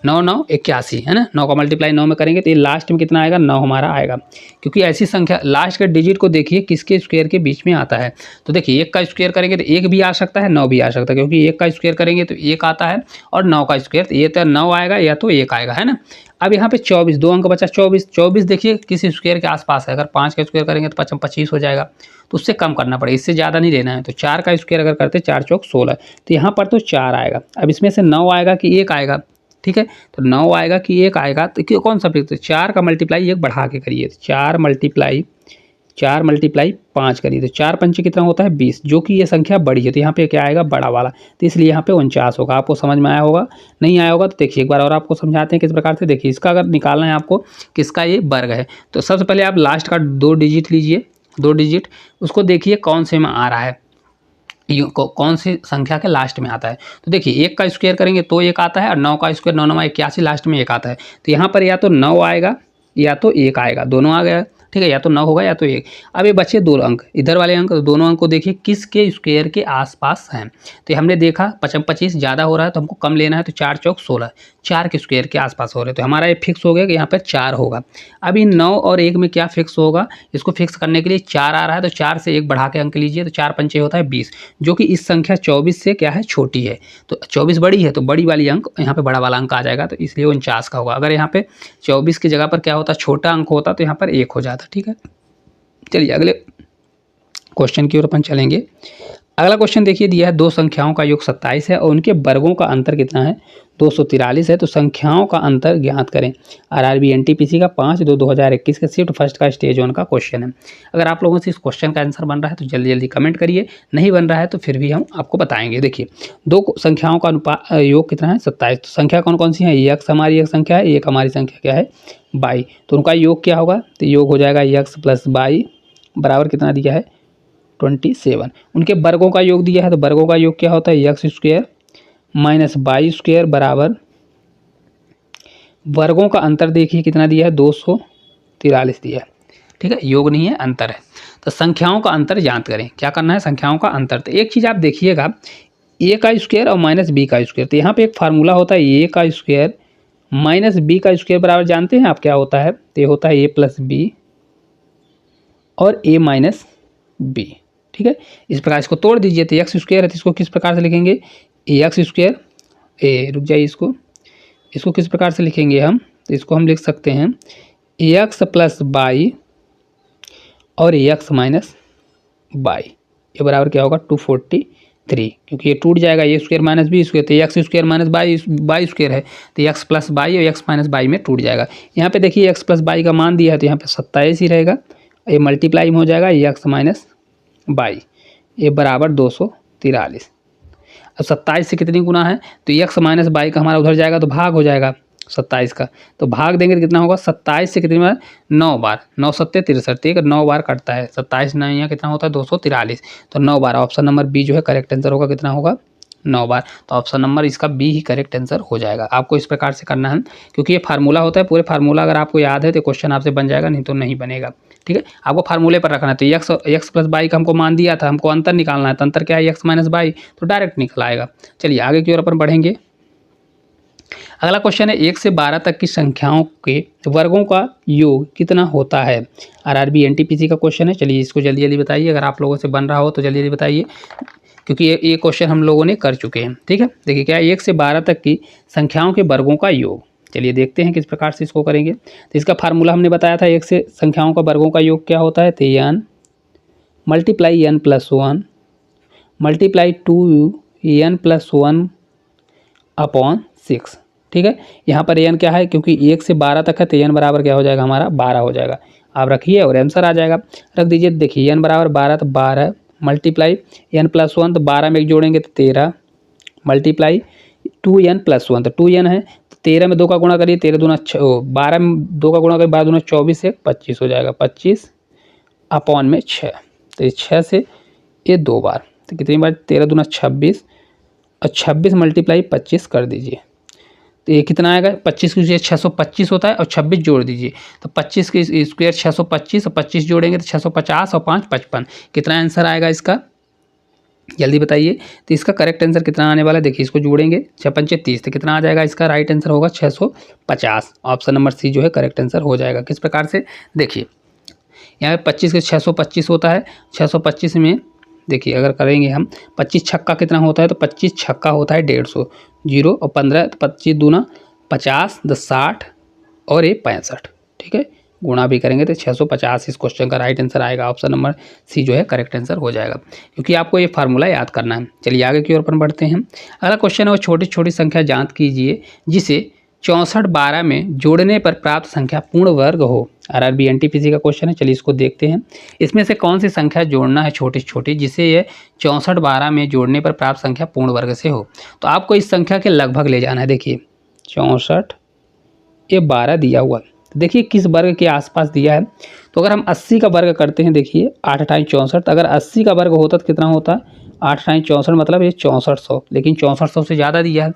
9 9 81 है ना। 9 का मल्टीप्लाई 9 में करेंगे तो ये लास्ट में कितना आएगा? 9 हमारा आएगा, क्योंकि ऐसी संख्या लास्ट के डिजिट को देखिए किसके स्क्वायर के बीच में आता है। तो देखिए 1 का स्क्वायर करेंगे तो 1 भी आ सकता है, 9 भी आ सकता है, क्योंकि 1 का स्क्वायर करेंगे तो 1 आता है, और 9 का स्क्वायर तो ये तो 9 आएगा या तो 1 आएगा, है ना। अब यहाँ पे 24, 2 अंक बचा, 24 देखिए किसी स्क्वायर के आसपास है। अगर 5 का स्क्वायर करेंगे तो 5 25 हो जाएगा, तो उससे कम करना पड़ेगा, इससे ज़्यादा नहीं लेना है। तो 4 का स्क्वायर अगर करते 4 चौक 16, तो यहाँ पर तो 4 आएगा। अब इसमें से 9 आएगा कि 1 आएगा? ठीक है, तो 9 आएगा कि 1 आएगा, तो कौन सा फिक्स? 4 का मल्टीप्लाई 1 बढ़ा के करिए, 4 × 4 मल्टीप्लाई 5 करिए तो 4 पंचे कितना होता है 20, जो कि ये संख्या बड़ी है तो यहाँ पे क्या आएगा बड़ा वाला, तो इसलिए यहाँ पे 49 होगा। आपको समझ में आया होगा, नहीं आया होगा तो देखिए एक बार और आपको समझाते हैं किस प्रकार से। देखिए इसका अगर निकालना है आपको किसका ये वर्ग है, तो सबसे पहले आप लास्ट का 2 डिजिट लीजिए, 2 डिजिट उसको देखिए कौन से में आ रहा है, कौन सी संख्या के लास्ट में आता है। तो देखिए 1 का स्क्वायर करेंगे तो 1 आता है, और 9 का स्क्वायर 9 9 81 लास्ट में 1 आता है। तो यहाँ पर या तो 9 आएगा या तो 1 आएगा, दोनों आ गया, ठीक है, या तो 9 होगा या तो 1। अब ये बचे 2 अंक, इधर वाले अंक, तो दोनों अंक को देखिए किसके स्क्वायर के आसपास हैं। तो हमने देखा 25 ज़्यादा हो रहा है तो हमको कम लेना है, तो 4 चौक 16, 4 के स्क्वायर के आसपास हो रहे हैं, तो हमारा ये फिक्स हो गया कि यहाँ पर 4 होगा। अब इन 9 और 1 में क्या फिक्स होगा, इसको फिक्स करने के लिए 4 आ रहा है तो 4 से 1 बढ़ा के अंक लीजिए, तो 4 पंचे होता है 20, जो कि इस संख्या 24 से क्या है छोटी है। तो 24 बड़ी है तो बड़ी वाली अंक यहाँ पे बड़ा वाला अंक आ जाएगा, तो इसलिए 49 का होगा। अगर यहाँ पे 24 की जगह पर क्या होता छोटा अंक होता तो यहाँ पर 1 हो जाता, ठीक है। चलिए अगले क्वेश्चन की ओर अपन चलेंगे। अगला क्वेश्चन देखिए, दिया है 2 संख्याओं का योग 27 है और उनके वर्गों का अंतर कितना है 243 है, तो संख्याओं का अंतर ज्ञात करें। आरआरबी एनटीपीसी का 5/2/2021 के शिफ्ट फर्स्ट का स्टेज 1 का क्वेश्चन है। अगर आप लोगों से इस क्वेश्चन का आंसर बन रहा है तो जल्दी जल्दी कमेंट करिए, नहीं बन रहा है तो फिर भी हम आपको बताएंगे। देखिए 2 संख्याओं का योग कितना है 27, तो संख्या कौन कौन सी है, यक्स हमारी एक संख्या है, एक हमारी संख्या क्या है बाई, तो उनका योग क्या होगा, तो योग हो जाएगा यक्स प्लस बाई बराबर कितना दिया है 27। उनके वर्गों का योग दिया है, तो वर्गों का योग क्या होता है x square minus by square बराबर, वर्गों का अंतर देखिए कितना दिया है 243 दिया है, ठीक है, योग नहीं है अंतर है। तो संख्याओं का अंतर ज्ञात करें, क्या करना है संख्याओं का अंतर। तो एक चीज़ आप देखिएगा ए का स्क्वायर और माइनस बी का स्क्वायर, तो यहाँ पे एक फार्मूला होता है ए का स्क्वायर माइनस बी का स्क्वायर बराबर, जानते हैं आप क्या होता है, तो ये होता है ए प्लस बी और ए माइनस बी, ठीक है। इस प्रकार इसको तोड़ दीजिए, तो एक्स स्क्वायर है तो इसको किस प्रकार से लिखेंगे एक्स स्क्वायर, ए रुक जाइए, इसको किस प्रकार से लिखेंगे हम, तो इसको हम लिख सकते हैं एक्स प्लस बाई और एक्स माइनस बाई, ये बराबर क्या होगा 243, क्योंकि ये टूट जाएगा ए स्क्वायर माइनस बी स्क्वायर, तो x square minus by square है, तो एक्स प्लस बाई और एक्स माइनस बाई में टूट जाएगा। यहाँ पे देखिए एक्स प्लस बाई का मान दिया है तो यहाँ पे 27 ही रहेगा, ये मल्टीप्लाई में हो जाएगा एक्स माइनस बाई, ये बराबर 243। अब 27 से कितनी गुना है, तो एक्स माइनस बाई का हमारा उधर जाएगा तो भाग हो जाएगा 27 का, तो भाग देंगे तो कितना होगा 27 से कितनी बार 9 बार, 9 सत्ते 63, एक 9 बार कटता है, 27 9 यहाँ कितना होता है 243, तो 9 बार। ऑप्शन नंबर बी जो है करेक्ट आंसर होगा, कितना होगा 9 बार, तो ऑप्शन नंबर इसका बी ही करेक्ट आंसर हो जाएगा। आपको इस प्रकार से करना है, क्योंकि ये फार्मूला होता है, पूरे फार्मूला अगर आपको याद है तो क्वेश्चन आपसे बन जाएगा, नहीं तो नहीं बनेगा, ठीक है। आपको फार्मूले पर रखना है, तो एक्स प्लस बाई का हमको मान दिया था, हमको अंतर निकालना है, तो अंतर क्या है एक्स माइनस बाई, तो डायरेक्ट निकल आएगा। चलिए आगे की ओर अपन बढ़ेंगे। अगला क्वेश्चन है 1 से 12 तक की संख्याओं के वर्गों का योग कितना होता है। आरआरबी एनटीपीसी का क्वेश्चन है। चलिए इसको जल्दी जल्दी बताइए, अगर आप लोगों से बन रहा हो तो जल्दी जल्दी बताइए, क्योंकि ये क्वेश्चन हम लोगों ने कर चुके हैं, ठीक है। देखिए क्या है 1 से 12 तक की संख्याओं के वर्गों का योग। चलिए देखते हैं किस प्रकार से इसको करेंगे। तो इसका फार्मूला हमने बताया था, 1 से संख्याओं का वर्गों का योग क्या होता है, तो n multiply n plus 1 multiply 2n plus 1 upon 6, ठीक है। यहाँ पर n क्या है, क्योंकि 1 से 12 तक है तो n बराबर क्या हो जाएगा हमारा 12 हो जाएगा। आप रखिए और आंसर आ जाएगा, रख दीजिए। देखिए n बराबर 12 तो 12 मल्टीप्लाई n प्लस 1, तो 12 में एक जोड़ेंगे तो 13 मल्टीप्लाई 2n प्लस 1, तो 2n है, तो 13 में 2 का गुणा करिए, 13 दूना 12 में 2 का गुणा करिए, 12 दूना 24 है 25 हो जाएगा, 25 अपॉन में 6, तो 6 से ये 2 बार, तो कितनी बार 13 दूना 26 और 26 मल्टीप्लाई 25 कर दीजिए, तो ये कितना आएगा 25 की 625 होता है और 26 जोड़ दीजिए, तो 25 के स्क्वायर 625 और 25 जोड़ेंगे तो 650 और 5 55, कितना आंसर आएगा इसका जल्दी बताइए। तो इसका करेक्ट आंसर कितना आने वाला है, देखिए इसको जोड़ेंगे 6 पंचे 30, तो कितना आ जाएगा इसका राइट आंसर होगा 650। ऑप्शन नंबर सी जो है करेक्ट आंसर हो जाएगा। किस प्रकार से, देखिए यहाँ पे 25 के 625 होता है, 625 में देखिए अगर करेंगे हम 25 छक्का कितना होता है, तो 25 छक्का होता है 150, 0 और 15, तो 25 दूना 50, 10 60 और ये 65, ठीक है। गुणा भी करेंगे तो 650 इस क्वेश्चन का राइट आंसर आएगा। ऑप्शन नंबर सी जो है करेक्ट आंसर हो जाएगा, क्योंकि आपको ये फार्मूला याद करना है। चलिए आगे की ओर अपन बढ़ते हैं। अगला क्वेश्चन है वो छोटी छोटी संख्या ज्ञात कीजिए जिसे 64 में जोड़ने पर प्राप्त संख्या पूर्ण वर्ग हो। आरआरबी एनटीपीसी का क्वेश्चन है, चलिए इसको देखते हैं। इसमें से कौन सी संख्या जोड़ना है छोटी छोटी जिसे ये 64 में जोड़ने पर प्राप्त संख्या पूर्ण वर्ग से हो। तो आपको इस संख्या के लगभग ले जाना है। देखिए 64 ये 12 दिया हुआ है, देखिए किस वर्ग के आसपास दिया है। तो अगर हम 80 का वर्ग करते हैं, देखिए 8 × 64, अगर 80 का वर्ग होता तो कितना होता, 8 × 64 मतलब ये 6400, लेकिन 6400 से ज़्यादा दिया है।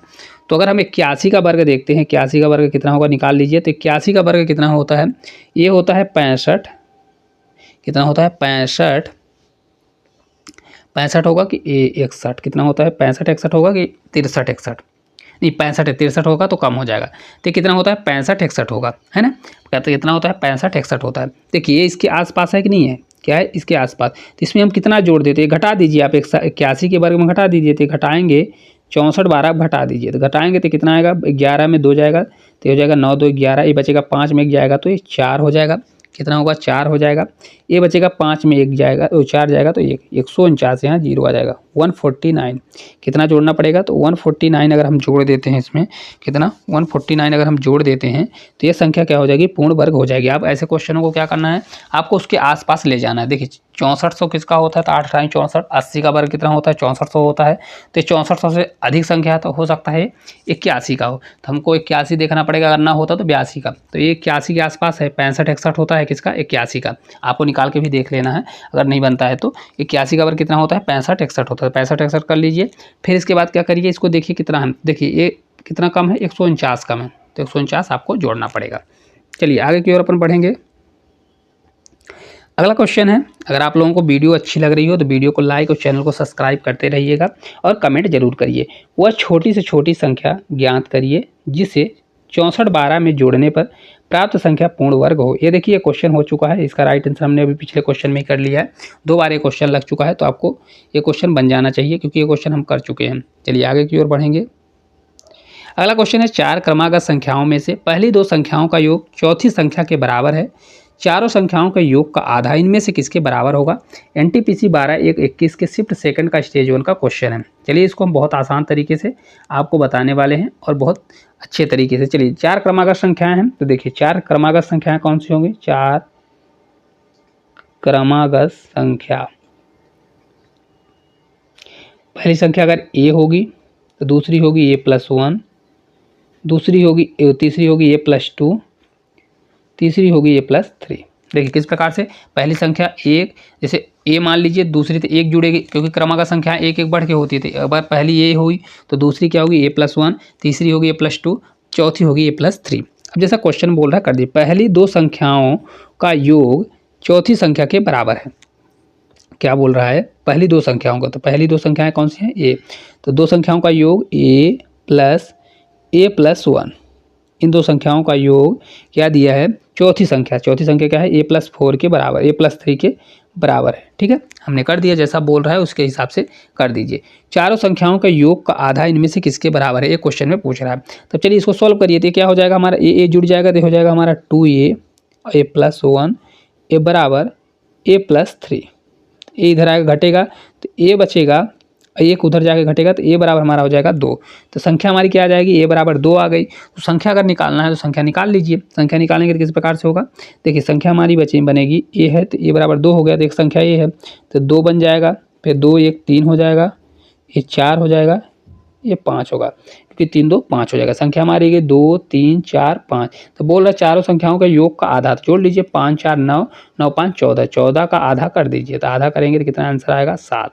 तो अगर हम 81 का वर्ग देखते हैं, 81 का वर्ग कितना होगा निकाल लीजिए। तो 81 का वर्ग कितना होता है, ये होता है 65, कितना होता है 65, 65 होगा कि 61, कितना होता है 65 61 होगा कि 63 61, नहीं 65 63 होगा तो कम हो जाएगा। तो कितना होता है 65 61 होगा, है ना। कहते कितना होता है 65 61 होता है। देखिए ये इसके आसपास है कि नहीं है, क्या है इसके आसपास। तो इसमें हम कितना जोड़ देते हैं, घटा दीजिए आप 81 के वर्ग में घटा दीजिए। तो घटाएंगे 64 12 घटा दीजिए, तो घटाएंगे तो कितना आएगा, 11 में 2 जाएगा तो हो जाएगा 9 2 11, ये बचेगा 5 में 1 जाएगा तो ये 4 हो जाएगा, कितना होगा 4 हो जाएगा। ये बचेगा 5 में 1 जाएगा तो 4 जाएगा तो 149, यहाँ 0 आ जाएगा 149। कितना जोड़ना पड़ेगा, तो 149 अगर हम जोड़ देते हैं इसमें, कितना 149 अगर हम जोड़ देते हैं तो ये संख्या क्या हो जाएगी, पूर्ण वर्ग हो जाएगी। आप ऐसे क्वेश्चनों को क्या करना है, आपको उसके आसपास ले जाना है। देखिए 6400 किसका होता है, तो 8 × 64, 80 का वर्ग कितना होता है 6400 होता है। तो 6400 से अधिक संख्या तो हो सकता है 81 का हो, तो हमको 81 देखना पड़ेगा, अगर ना होता तो 82 का। तो ये 81 के आसपास है, 65 61 होता है किसका, 81 का। आपको निकाल के भी देख लेना है, अगर नहीं बनता है तो। 81 का वर्ग कितना होता है 65 61 होता है, 65 61 कर लीजिए। फिर इसके बाद क्या करिए, इसको देखिए कितना है, देखिए ये कितना कम है 149 कम है, तो 149 आपको जोड़ना पड़ेगा। चलिए आगे की ओर अपन बढ़ेंगे। अगला क्वेश्चन है, अगर आप लोगों को वीडियो अच्छी लग रही हो तो वीडियो को लाइक और चैनल को सब्सक्राइब करते रहिएगा और कमेंट जरूर करिए। वह छोटी से छोटी संख्या ज्ञात करिए जिसे 64 12 में जोड़ने पर प्राप्त संख्या पूर्ण वर्ग हो। ये देखिए क्वेश्चन हो चुका है, इसका राइट आंसर हमने अभी पिछले क्वेश्चन में ही कर लिया है। 2 बार ये क्वेश्चन लग चुका है, तो आपको ये क्वेश्चन बन जाना चाहिए क्योंकि ये क्वेश्चन हम कर चुके हैं। चलिए आगे की ओर बढ़ेंगे। अगला क्वेश्चन है, 4 क्रमागत संख्याओं में से पहली 2 संख्याओं का योग चौथी संख्या के बराबर है, चारों संख्याओं के योग का आधा इनमें से किसके बराबर होगा। एनटीपीसी 12/1/21 के शिफ्ट सेकंड का स्टेज 1 का क्वेश्चन है। चलिए इसको हम बहुत आसान तरीके से आपको बताने वाले हैं और बहुत अच्छे तरीके से। चलिए 4 क्रमागत संख्याएं हैं, तो देखिए 4 क्रमागत संख्याएं कौन सी होंगी, 4 क्रमागत संख्या। पहली संख्या अगर a होगी तो दूसरी होगी a+1, दूसरी होगी तीसरी होगी a+2, तीसरी होगी a+3। देखिए किस प्रकार से, पहली संख्या 1, जैसे a मान लीजिए, दूसरी तो 1 जुड़ेगी क्योंकि क्रमागत संख्या 1 1 बढ़ के होती थी। अब पहली a हुई तो दूसरी क्या होगी a+1, तीसरी होगी a+2, चौथी होगी a+3। अब जैसा क्वेश्चन बोल रहा है कर दिए, पहली 2 संख्याओं का योग चौथी संख्या के बराबर है। क्या बोल रहा है, पहली 2 संख्याओं का, तो पहली 2 संख्याएं कौन सी हैं, a, तो 2 संख्याओं का योग a+1, इन 2 संख्याओं का योग क्या दिया है, चौथी संख्या क्या है a+4 के बराबर, a+3 के बराबर है। ठीक है, हमने कर दिया, जैसा बोल रहा है उसके हिसाब से कर दीजिए। चारों संख्याओं का योग का आधा इनमें से किसके बराबर है, ये क्वेश्चन में पूछ रहा है। तो चलिए इसको सॉल्व करिए, तो क्या हो जाएगा हमारा a जुड़ जाएगा तो हो जाएगा हमारा 2a a+1 a बराबर a+3। ए इधर आएगा घटेगा तो a बचेगा, एक उधर जाके घटेगा तो a बराबर हमारा हो जाएगा 2। तो संख्या हमारी क्या आ जाएगी, a बराबर 2 आ गई। तो संख्या अगर निकालना है तो संख्या निकाल लीजिए। संख्या निकालेंगे तो किस प्रकार से होगा, देखिए संख्या हमारी बनेगी a है तो a बराबर 2 हो गया, तो एक संख्या a है तो 2 बन जाएगा, फिर 2 1 3 हो जाएगा, ये 4 हो जाएगा, ये 5 होगा क्योंकि 3 2 5 हो जाएगा। संख्या हमारी गई 2 3 4 5। तो बोल रहा है चारों संख्याओं का योग का आधा, तो जोड़ लीजिए 5 4 9 9 5 14, 14 का आधा कर दीजिए, तो आधा करेंगे तो कितना आंसर आएगा 7।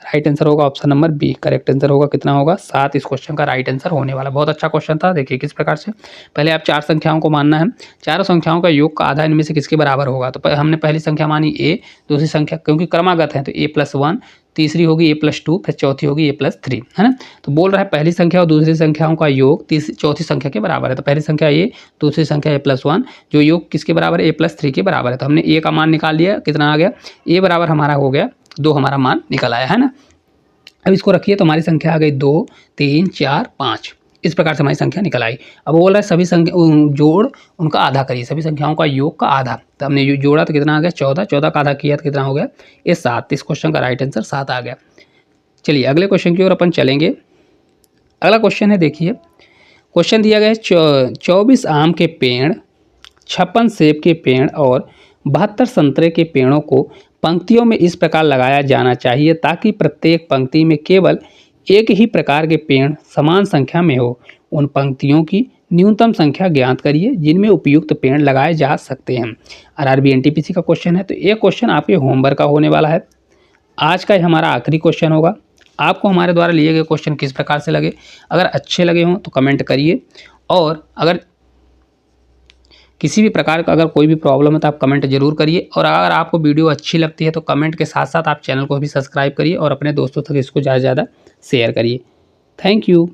राइट आंसर होगा option number B, correct answer होगा कितना होगा 7। इस क्वेश्चन का राइट आंसर होने वाला। बहुत अच्छा क्वेश्चन था। देखिए किस प्रकार से, पहले आप 4 संख्याओं को मानना है, चारों संख्याओं का योग का आधा इनमें से किसके बराबर होगा। तो हमने पहली संख्या मानी a, दूसरी संख्या क्योंकि क्रमागत है तो a+1, तीसरी होगी a+2, फिर चौथी होगी a+3, है ना। तो बोल रहा है पहली संख्या और दूसरी संख्याओं का योग चौथी संख्या के बराबर है। तो पहली संख्या a, दूसरी संख्या a+1, जो योग किसके बराबर है, a+3 के बराबर है। तो हमने a का मान निकाल लिया, कितना आ गया, a बराबर हमारा हो गया 2, हमारा मान निकल आया, है ना। अब इसको रखिए तो हमारी संख्या आ गई 2 3 4 5, इस प्रकार से हमारी संख्या निकल आई। अब बोल रहा है सभी संख्या जोड़ उनका आधा करिए, सभी संख्याओं का योग का आधा। तो हमने जोड़ा तो कितना आ गया 14, 14 का आधा किया तो कितना हो गया ये 7। इस क्वेश्चन का राइट आंसर 7 आ गया। चलिए अगले क्वेश्चन की ओर अपन चलेंगे। अगला क्वेश्चन है, देखिए क्वेश्चन दिया गया है 24 आम के पेड़, 56 सेब के पेड़ और 72 संतरे के पेड़ों को पंक्तियों में इस प्रकार लगाया जाना चाहिए ताकि प्रत्येक पंक्ति में केवल एक ही प्रकार के पेड़ समान संख्या में हो। उन पंक्तियों की न्यूनतम संख्या ज्ञात करिए जिनमें उपयुक्त पेड़ लगाए जा सकते हैं। आरआरबी एनटीपीसी का क्वेश्चन है, तो ये क्वेश्चन आपके होमवर्क का होने वाला है। आज का हमारा आखिरी क्वेश्चन होगा। आपको हमारे द्वारा लिए गए क्वेश्चन किस प्रकार से लगे? अगर अच्छे लगे हों तो कमेंट करिए, और अगर किसी भी प्रकार का अगर कोई भी प्रॉब्लम है तो आप कमेंट जरूर करिए। और अगर आपको वीडियो अच्छी लगती है तो कमेंट के साथ साथ आप चैनल को भी सब्सक्राइब करिए और अपने दोस्तों तक इसको ज़्यादा से ज़्यादा शेयर करिए। Thank you.